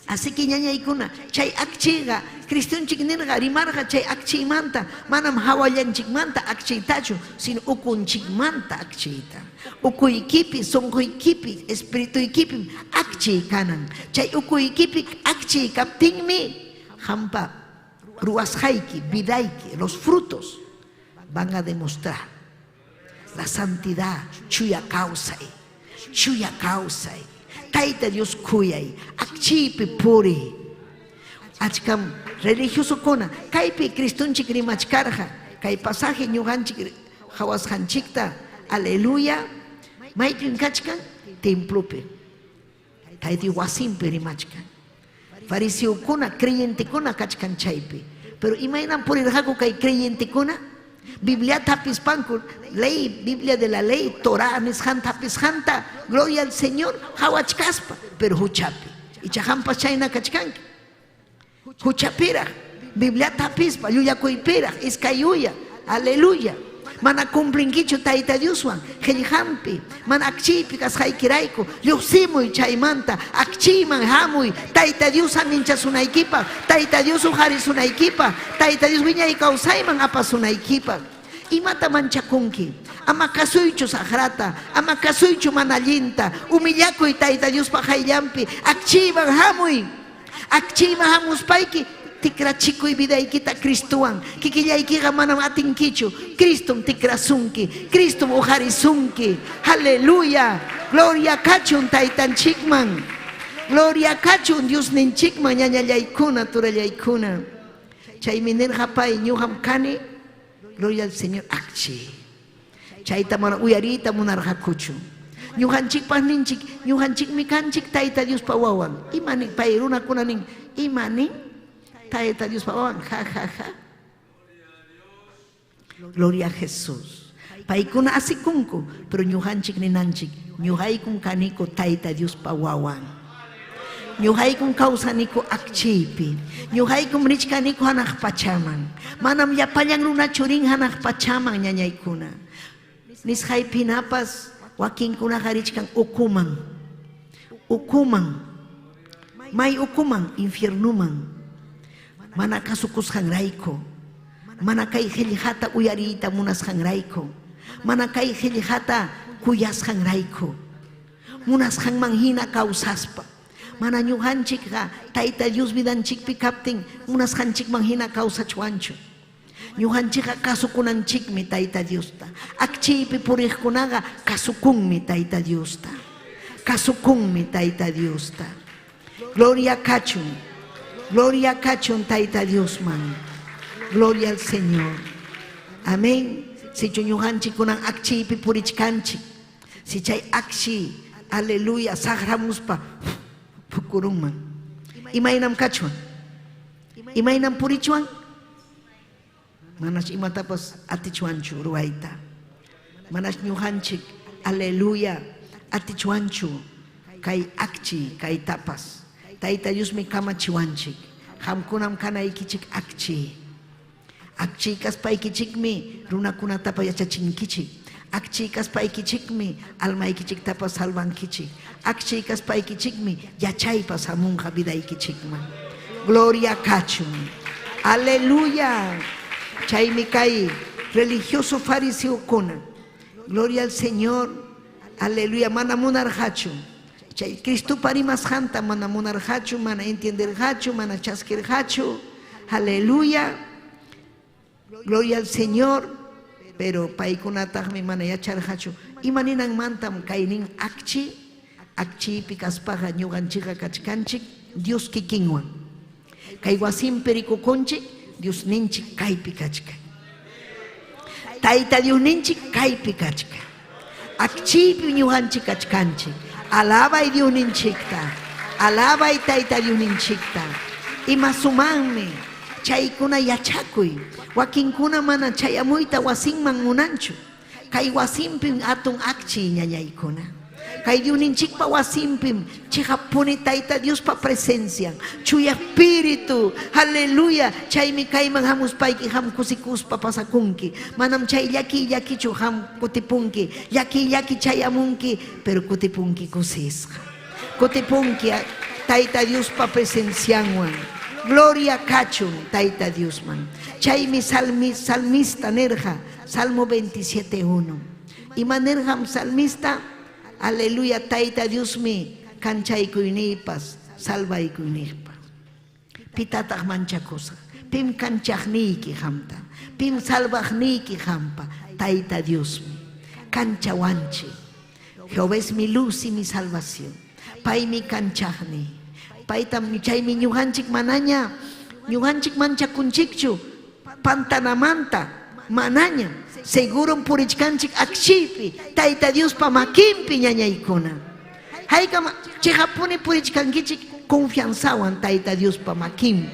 Así que ñañaykuna chay akchiga Cristonchik nirga rimarga chay akchiymanta manam hawallanchikmanta akchiytachu sino ukunchikmanta akchiyta ukuykipi sunquykipi espirituykipi akchiy kanan chay ukuykipi akchiy kaptinmi hampa ruwasqayki vidayki los frutos van a demostrar la santidad chuya kawsay Tayta Dios kuyay akchiypi puri achkam religioso kuna kaypi Cristonchik rimachkarqa kay pasaje ñuqanchik hawasqanchikta aleluya maypin kachkan templopi Tayta wasinpi rimachkan fariseukuna creyentekuna kachkan chaypi pero imaynan purirqaku kay creyentekuna Biblia tapispanku ley Biblia de la ley Torah nisqan tapisqanta gloria al Señor hawachkaspa pero huchapi ichahampas chayna kachkanki huchapiraq Biblia tapispa llulakuypiraq iskayuya aleluya mana cumplinkichu Tayta Dioswan qillqanpi mana akchiypi kasqaykirayku lluqsimuy chaymanta akchiyman hamuy Tayta Dios aminchasunaykipaq Tayta Dios ujarisunaykipaq Tayta Dios wiñay kawsayman apasunaykipaq imata manchakunki ama kasuychu sagrata ama kasuychu mana allinta humillakuy Tayta Diospaq hayllampi akchiyman hamuspayki tikrachikuy vidaykita Cristuwan kikillaykiqa manam atinkichu Cristum tikrasunki Cristum ujarisunki aleluya gloria kachun taytanchikman gloria kachun Dios ninchikman ñañallaykuna turallaykuna chaymi nirqapay ñuqam kani gloria al Señor akchi chayta mana uyariyta munarqakuchu ñuqanchikpaq ninchik ñuqanchikmi kanchik Tayta Diospa wawan imanin pay runakuna nin imanin Tayta Dios pawawan ja gloria a Jesús paykuna asikunku pero ñuqanchik ninanchik ñuqaykun kaniku Tayta Dios pawawan ñuqaykun kawsaniku akchiypi ñuqaykun richkaniku hanaq pachaman manam llapallan runachu rin hanaq pachaman ñañaykuna nisqaypinapas wakinkunaqa richkan ukuman may ukuman infiernuman mana kasukusqanrayku mana kay qillqata uyariyta munasqanrayku mana kay qillqata kuyasqanrayku munasqanman hina kawsaspa mana ñuqanchikqa Tayta Dios vidanchikpi kaptin munasqanchikman hina kawsachwanchu ñuqanchikqa kasukunanchikmi Tayta Diosta akchiypi puriqkunaqa kasukunmi Tayta Diosta gloria kachun Tayta Dios man gloria al Señor amén si ñuqanchik kunan akchiypi purichkanchik si chay akchi aleluya sagramuspa pukurunman imaynam kachwan imaynam purichwan manash imatapas atichwanchu ruwayta manash ñuqanchik aleluya atichwanchu kay akchi kay tapas Tayta Diosmi kamachiwanchik hamkunam kanaykichik akchi kaspaykichikmi runakunatapa yachachinkichik akchi kaspaykichikmi almaykichiktapas salvankichik akchi kaspaykichikmi yachaypas hamunqa vidaykichikman gloria kachun aleluya chaymi kay religioso fariseukuna gloria al Señor aleluya mana munarqachu chay Cristo parimasqanta mana munarqachu mana entenderqachu mana chasquirqachu aleluya gloria al Señor pero paykunataqmi mana yacharqachu imaninanmantam kaynin akchiypi kaspaqa ñuqanchikqa kachkanchik Dios kikinwan kay wasinpi rikukunchik Dios ninchik kaypi kachkan Tayta Dios ninchik kaypi kachkan akchiypi ñuqanchik kachkanchik alabay Dios ninchikta alabay Tayta Dios ninchikta imasumanmi chaykuna yachakuy wakinkuna mana chayamuyta wasinman munanchu kay wasinpim atun akchi ñañaykuna kay Dios ninchikpa wasinpim chihapuni Tayta Diospa presencia chuya espíritu aleluya chaymi kayman hamuspayki ham kusikuspa pasakunki manam chay llakichu ham kutipunki llaki chayamunki pero kutipunki kusisqa kutipunki Taita Dios pa presencianwan. Gloria kachun Taita Dios man. Chay mi salmista nerja, Salmo 27:1. Y manerjam salmista, aleluya, Taita Dios mi, kanchay kuinipas, salvay kuinipas. Pitatak manchakosa, pim kanchniki hamta, pim salvajniki hampa, Taita Dios mi, canchawanchi. Jehová es mi luz y mi salvación. Pai mi canchajni. Pai tam chay mi ñuhanchik manaña, ñuhanchik mancha kunchikchu, pantanamanta, manaña. Seguro purichkanchik akshipi, Taita Dios pa makimpi ñañaykuna. Haykama chihapuni purichkankichik confianzawan Taita Dios pa makimpi.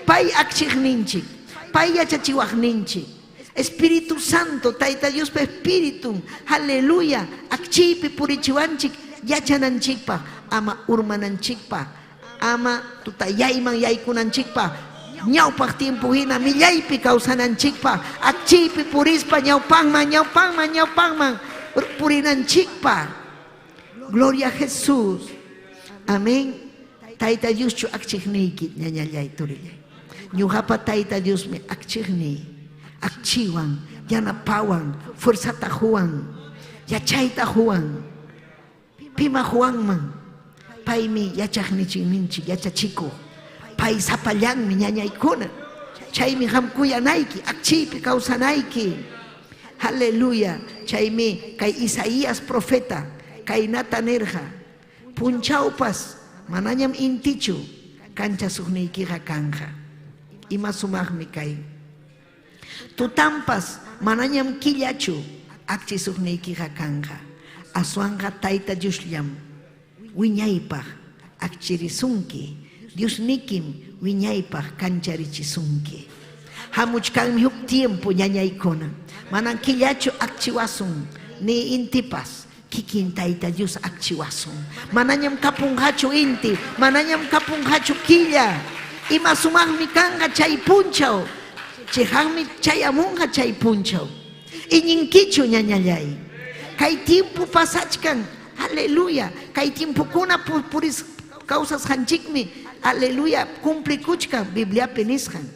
Pai akchikninchik, pai yachachiwajninchik. Espíritu Santo, Taita Dios pa Espíritu, aleluya, akchipi purichiwanchik, yachananchikpa, ama urmananchikpa, ama tutayayman yaykunanchikpa, ñawpaq tiempo hina millaypi kawsananchikpa, akchipi purispa ñawpanman purinanchikpa. Gloria a Jesús. Amén. Taita Dios chu akchikniki ñañallay turillay. Ñuqapa Taita Dios me akchikni. Akchiwan, yanapawan, fuerzata juan, yachaita juan, pima juanman, paimi yachachnichininchi, yachachiko, pai sapallanmi ñañaykuna, chaymi hamkuyanaiki, akchipi kawsanaiki. Aleluya, chaymi kay Isaías profeta, kay natanerja, punchaupas, manañam intichu, kancha sugnikiqa kanja, ima sumaqmi kay. Tutampas manañam killachu akchi sugnikiqa kanja. Aswanga Taita Diosllam wiñaypaq akchirisunki. Diosnikim wiñaypaq kancharichisunki. Hamuchkanmi huk tiempo ñañaykuna. Manan killachu akchiwasun ni intipas. Kikin Taita Dios akchiwasun. Manañam kapunqachu inti, manañam kapunqachu killa. Ima sumaqmi kanga chay punchaw. Chejami chay amunga chay punchaw. Iñinkichu ñañallay. Kay tiempo pasachkan. Aleluya. Kay tiempo kuna puris causas hanchikmi. Aleluya. Cumplikuchkan. Biblia peniskan.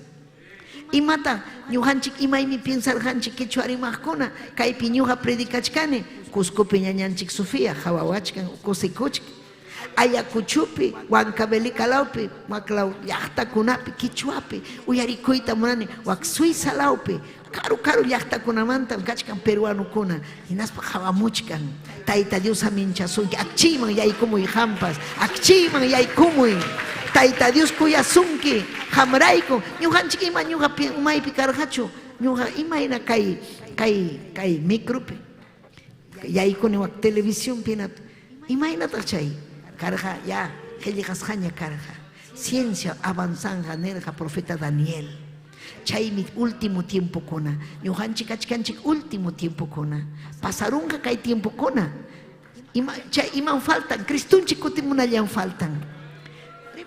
Imata ñuhanchik imaymi piensar hanchik kichwarimaqkuna. Kay piñuha predikachkani. Cuscopi ñañanchik Sofía. Hawawachkan. Kusikuchkan. Ayacuchupi, Huancavelica-laupi, Maclau llaqtakunapi, Quichuapi, uyarikuyta munani, wak Suiza laupi, karu llaqtakunamanta kachkan peruanukuna, hinaspa hawamuchkan, Taita Dios aminchasunki, akchiman yaykumuy hampas, akchiman yaykumuy, Taita Dios kuyasunki, hamrayku, ñuqanchik ima ñuqa umaypi karqachu, ñuqa imayna kay micropi, yaykuni wak televisión pinat, imaynataq chay. Carja ya, que llegas jaña carja. Ciencia avanzanga nerja profeta Daniel. Chay mi último tiempo kona. Ñuhanchik achkanchik último tiempo kona. Pasarunga kay tiempo kona. Chay iman faltan. Cristunchik kutimunallan faltan.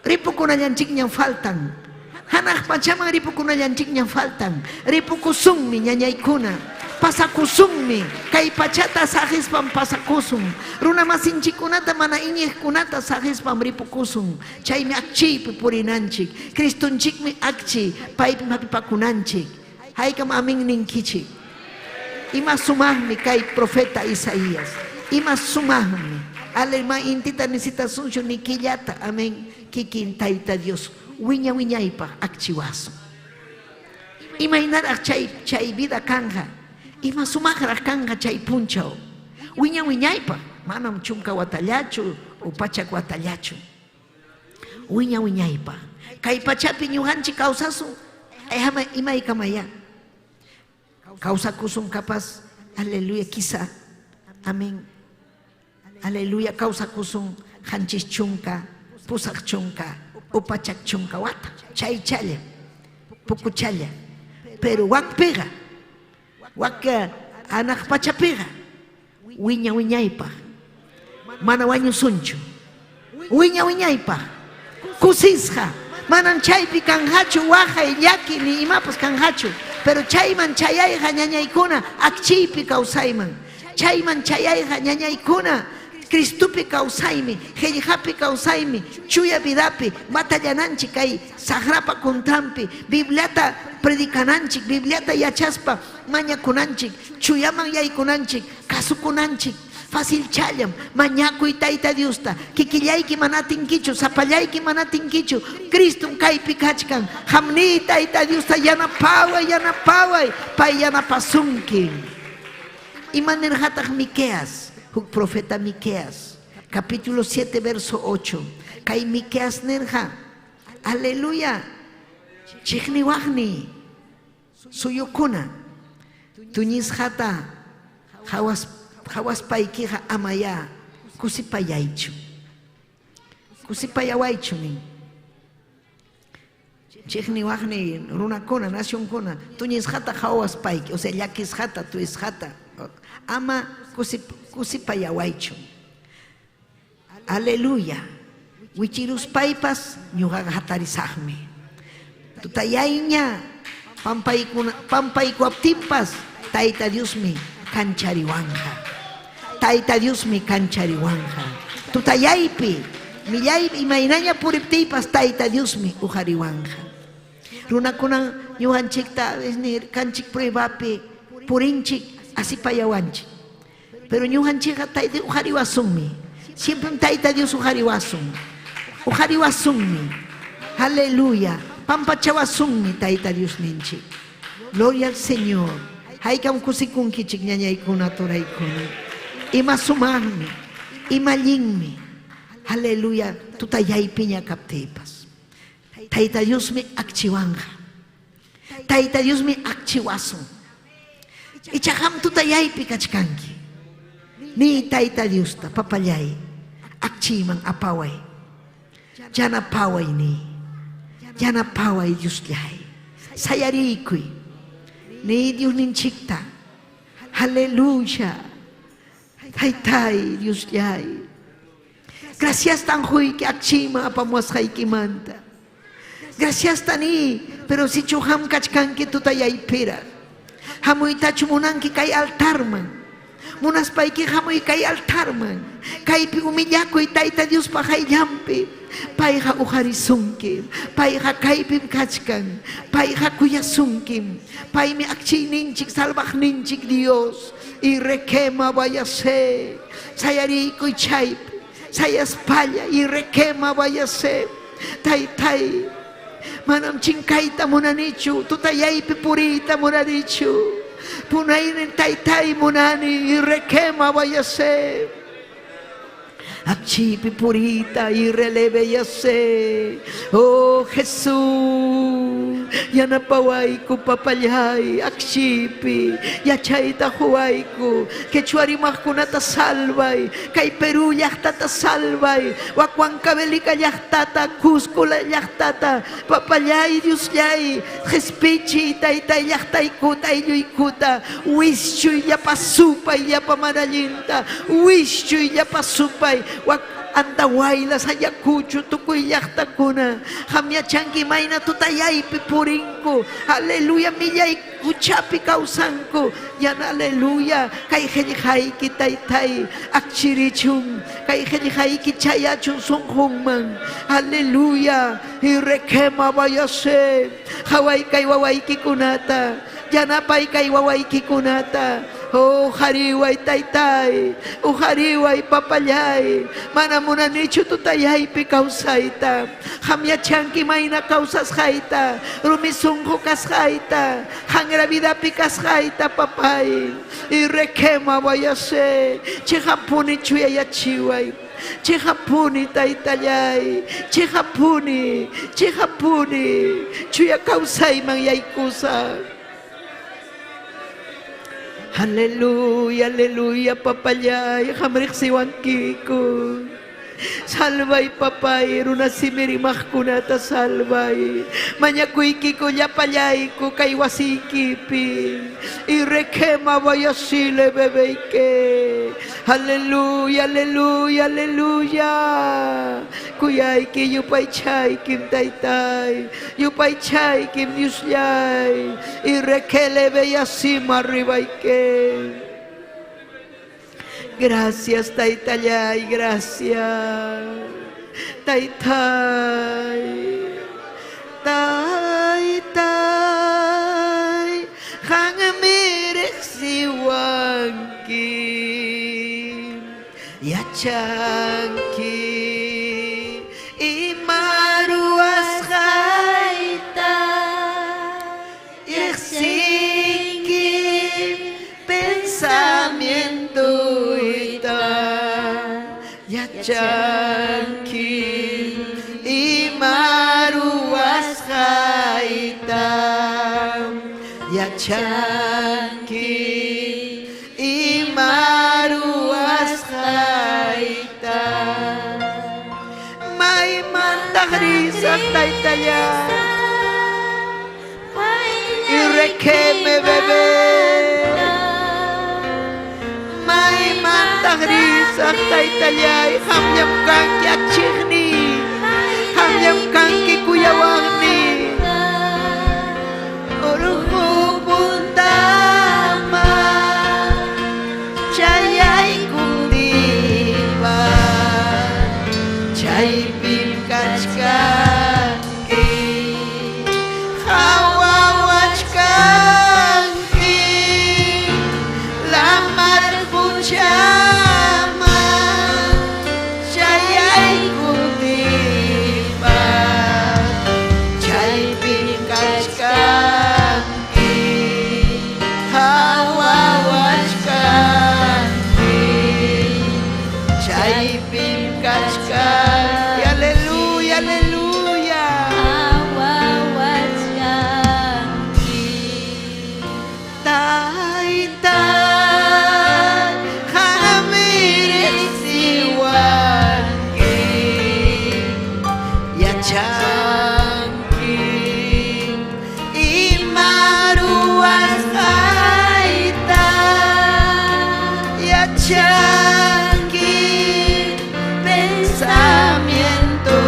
Ripukunallanchik ñan faltan. Hanaj pachaman ripukunallanchik ñan faltan. Ripukusummi ñañaykuna. Pasakusummi, kay pachata sahispam pasakusum. Runa masinchikunata mana iñiqkunata sahispam ripukusum. Chaymi akchiypi purinanchik. Cristunchikmi akchi, paypi mapipakunanchik. Haykam amin ninkichik. Ima sumaqmi kay profeta Isaías. Ima sumaqmi. Alema intita necesitasunchu ni killata. Amén. Kikin Taita Dios. Wiñaypa akchiwasun. Imaynaraq chay vida kanja. Ima sumaqraq kanga chay punchaw. Wiñaypa. Manam chunka watallachu o pachak watallachu. Wiñaypa. Kay pachapi ñuqanchik kawsasun. Imaykamaya. Kawsakusun kapas. Aleluya quizá. Amén. Aleluya kawsakusun hanchis chunka. Pusak chunka. O pachak chunka wata. Chay challa. Puku challa. Pero wak pega. Waka anak pachapega wiñaypa mana wañusunchu wiñaypa kusisqa manan chaypi kanhachu waqay llaki ni imapas kanhachu pero chayman chayayqa ñañaykuna akchiypi kawsayman chayman chayayqa ñañaykuna Cristupi kawsaymi, helljapi kawsaymi, chuya vidapi, batallananchik kay sagrapa kuntrampi, Bibliata predicananchik, Bibliata yachaspa, mañakunanchik, chuyaman yaykunanchik, kasukunanchik, fácil chayam, mañakuy tayta Diosta, kikillayki manatinkichu, sapallayki manatinkichu, Cristum kaypi kachkan, hamni tayta Diosta yanapaway, pay yanapasunki. Imanerhataq Miqueas, huk profeta Miqueas, capítulo 7, verso 8. Kay Miqueas nerja, aleluya, chikniwagni, suyukuna, tuñishata, hawas paikiha amaya, kusipayaychu, kusipayawaychu nin. Chikniwagni, runakuna, nacionkuna, tuñishata hawas paiki, o sea, yakishata, tuishata. Ama kusipayawaychu. Aleluya. Wichirus paipas ñuqaqa hatarisaqmi. Tutayayña pampaykuaptinpas Tayta Diosmi kanchariwanja. Tayta Diosmi kanchariwanja. Tutayaypi millaypi imaynaña puriptiypas Tayta Diosmi ujariwanja. Runakunan ñuqanchikta kanchik pruebapi purinchik así payawanchik. Pero ñuqanchikqa Tayta ujariwasunmi. Siempre Tayta Dios ujariwasun. Ujariwasunmi. Aleluya. Pampachawasunmi Tayta Dios ninchik. Gloria al Señor. Haykam kusikunkichik ñañaykuna turaykuna. Ima sumarmi. Ima llinmi. Aleluya. Tutayaypiña kaptiypas. Tayta Diosmi akchiwanja. Tayta Diosmi akchiwasun. Ichaham tutayaypi kachkanki. Ni Tayta Diosta papallay. Akchiman apaway. Yanapaway ni. Yanapaway Dioslay. Sayarikuy. Ni Dios ninchikta. Aleluya. Taytay Dioslay. Gracias tan huy que akchima apamuashaykimanta. Gracias tani. Pero si chuham kachkanki tutayaypira. Hamuy tachu munanki kay altarman. Munas paiki hamuy kay altarman. Kaypi umillakuy Tayta Dios pahayllampi. Payha ujarisunki. Payha kaypim kachkan. Payha kuyasunkim. Paymi akchininchik salvajninchik Dios. Y requema vayase. Sayarikuy chaypi. Sayaspalla y requema vayase. Taytay. Manam chinkayta munanichu, tutayaypi purita munanichu, punaynin taytay munani y requema vayase. Akchipi purita y releve yase. Oh Jesús, yanapawayku papayay, akchipi, yachayta huayku, quechuarimajkunata salvay, kay Perú llaqtata salvay, Huacuancavelica llaqtata, Cusco llaqtata, papayay Dioslay, Jespichi taytay llaqtaykuta aylluykuna, wischuy yapasupay yapamanallinta, wischuy yapasupay, Antawaylas Ayacucho tukuy llaqtakuna hamyachanki mayna tutayaypi purinku. Aleluya millay kuchapi kawsanku. Yan aleluya kay qillqayki taytay akchirichun. Kay qillqayki chayachun sunqunman. Aleluya y requema vayase. Haway kay wawaykikunata. Yanapay kay wawaykikunata. Oh hariway taytay, oh hariway papayay, manamuna nicho tutayaypi kawsayta, hamyachanki mayna kawsasqayta, rumisunqu kasqayta, hangravidapi kasqayta papay, y requema vayase, chihapuni chuyayachiway, chihapuni taytayay, chihapuni, chuya kawsayman yaykusa. Aleluya, aleluya, papayay, hamrik siwankiko. Salvay papay, runa simirimahkunata salvay. Manyakuykiko yapayayko kay wasikipi. Irekema vayasile bebeyke. Aleluya, aleluya, aleluya. Kuyayki yupay chaykim taytay. Yupay chaykim Dioslay. Irekele beyasima ribayke. Gracias Taytallay, gracias. Taytay, Taytay, hangamirek siwangki, yachanki, imaruas kaita, yaksiki, pensamiento ita, yachanki, imaruas kaita, yachanki, imaruas kaita, may mantagrisak Taytallay, irekeme bebe, may mantagrisak Taytallay, hamyam kang yachigni, hamyam kang kikuyawangni, uruhu puntama, chayay kundipa, chay pimkachkanki, hawawachkanki, lamar puchama, chayay kundipa, chay pimkachkanki, hawawachkanki, chay pimkachkanki. Aleluya, aleluya. Taytay, hamirik siwanki, yachanki, imaruas kaita, yachanki, pensamiento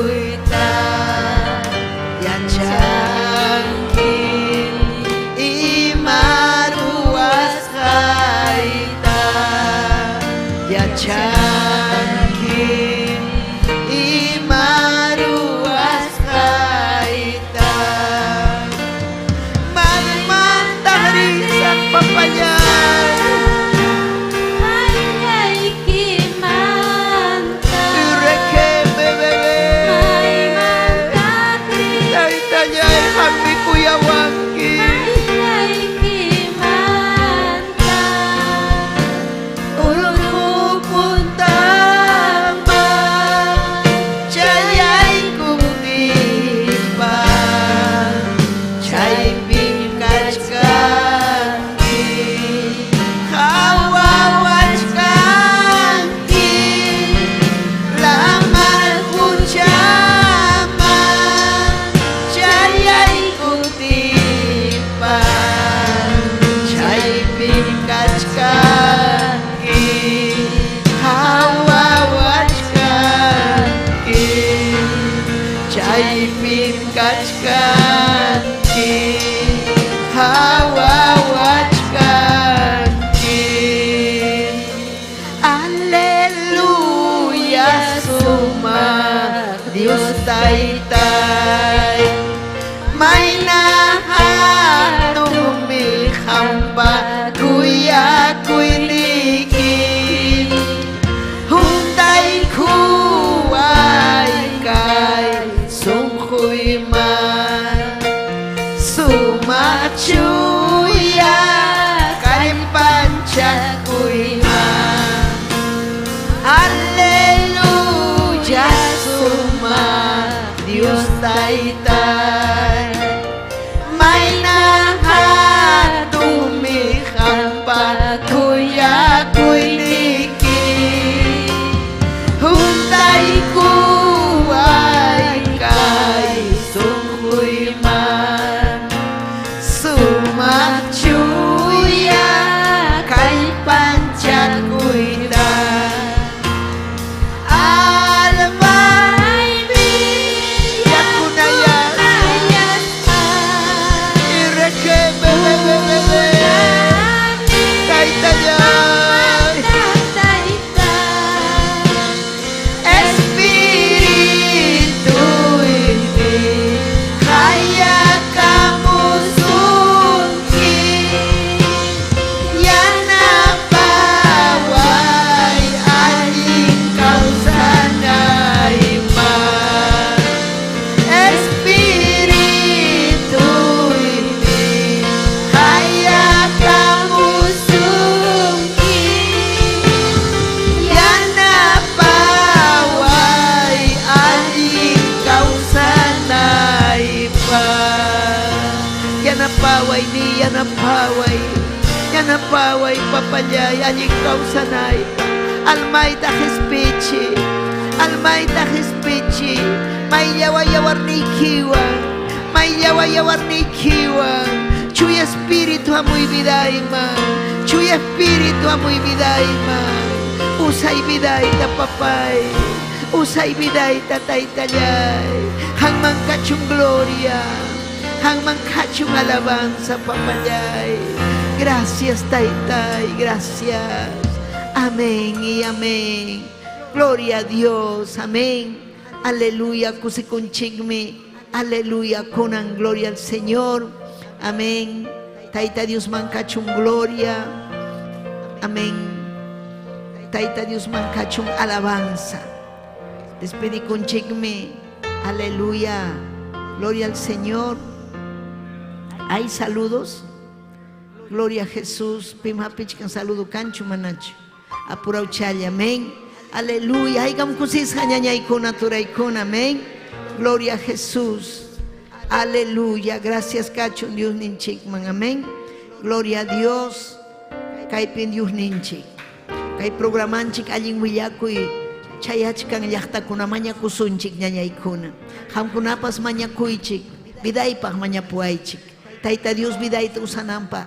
ita, yachanki, imaruas kaita, yachanki, imaruas kaita, magmantagrisak papayan, irekeme bebe, Taytallay, hami kuyawangki, uruhu puntama, chayay kundipa, chay pimkachkanki, hawawachkanki, lamar puchama, chayay kundipa, chay pimkachkanki, hawawachkanki, chay pimkachkanki, hawawachkanki. Aleluya, suma Dios Taytay, may nahatong mi hamba, kuya paway papayay alin kausanay almayta jespichi almayta jespichi may yawarnikiwan may yawarnikiwan chuy espíritu amoy vidayman chuy espíritu amoy vidayman usay vidayta papay usay vidayta taytallay hangman kachung gloria hangman kachung alabanza papayay. Gracias taytay, gracias, amén y amén, gloria a Dios, amén, aleluya, kusikunchigme, aleluya, conan gloria al Señor, amén, tayta Dios mancachun gloria, amén, tayta Dios mancachun alabanza, despedí conchigme, aleluya, gloria al Señor. ¿Hay saludos? Gloria a Jesús. Pima pichkan saludo cancho manacho. Apurau chaya, amén. Aleluya. Haygam kusis hañañaykuna turaykuna, amén. Gloria a Jesús. Aleluya. Gracias cacho Dios ninchikman, amén. Gloria a Dios. Kaypin Dios ninchik. Kay programanchik allin willakuy. Chayachkan llaqtakuna mañakusunchik ñañaykuna. Hamkunapas mañakuychik. Vidaypaq mañapuaychik. Tayta Dios vidayta usanampa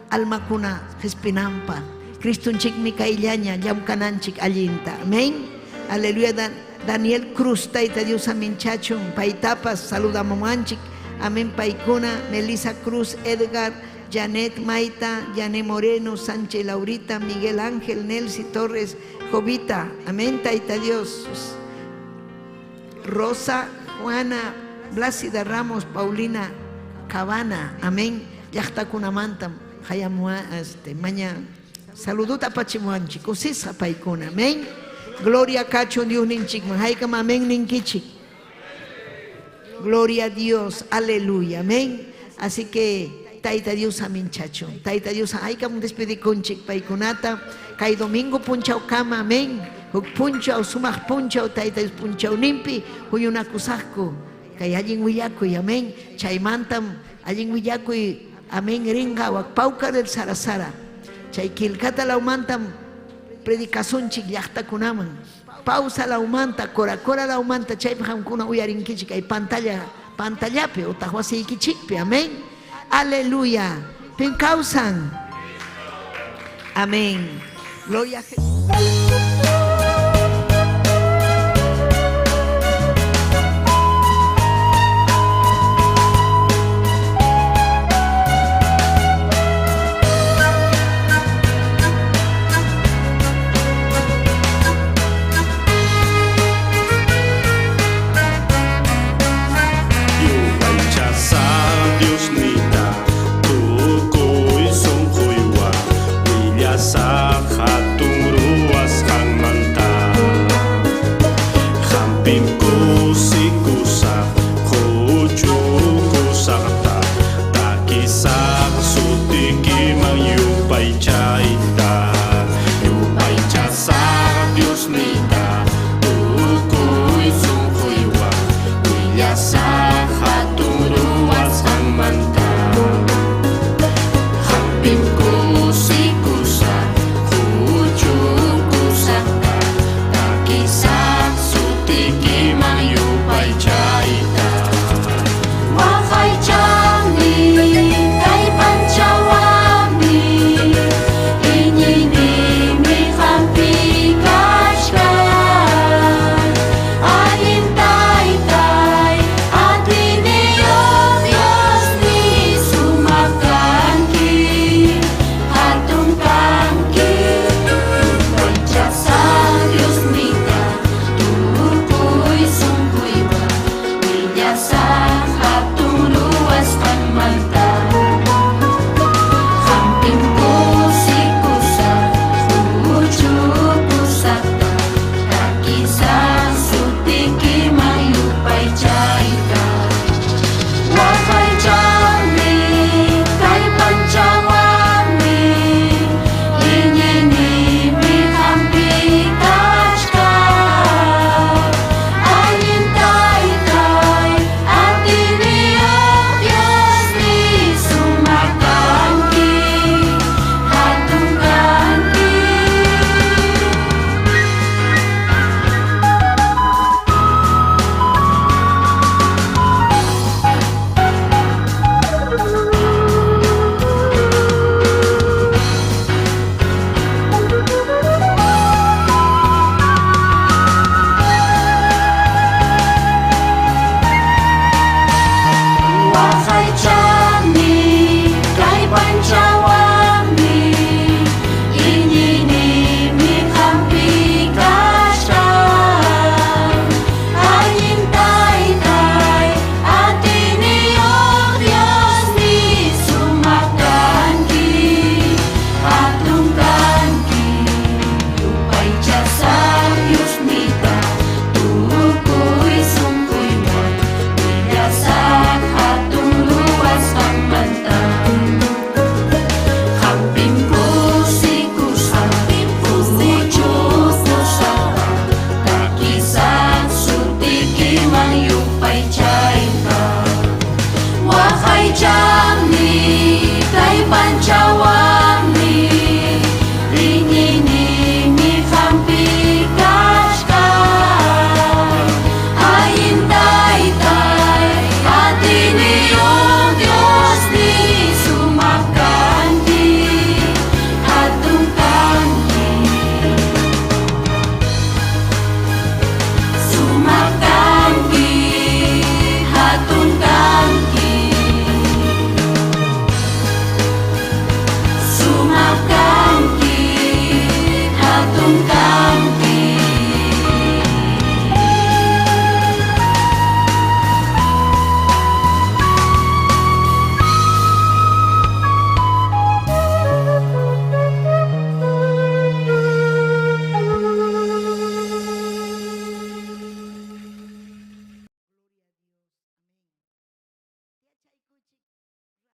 almakuna jespinampa Cristunchik mikayllaña llamkananchik allinta, amén. Aleluya. Daniel Cruz tayta Dios aminchachun paytapas saludamumanchik, amén. Paykuna Melissa Cruz, Edgar, Janet Maita, Janet Moreno, Sánchez Laurita, Miguel Ángel, Nelsi Torres, Jovita, amén. Tayta Dios Rosa, Juana, Blasida Ramos, Paulina Cabana, amén. Yachtakuna mantam, hayamua, mañana. Saluduta pachimuanchik, usisa paikuna, amén. Gloria a cacho Dios ninchik, haykam amén ninkichik. Gloria a Dios, aleluya, amén. Así que, tayta Dios amin chacho, tayta Dios, haykam despedi conchik paikunata, kay domingo punchau kama, amén. Huk punchau, sumak punchau, tayta Dios punchau nimpi, huyuna kusahku. Kay allin willakuy, amén. Chaymantam allin willakuy, amén. Ringa wak pauka del Sarasara. Chay kilkata laumantam predicasunchik llaqtakunaman. Pausa laumanta, cora laumanta, chaypa hamkuna uyarinkichik kay pantallapi utaq wasiykichikpi, amén. Aleluya. Pin causan. Amén. Gloria a Jesús.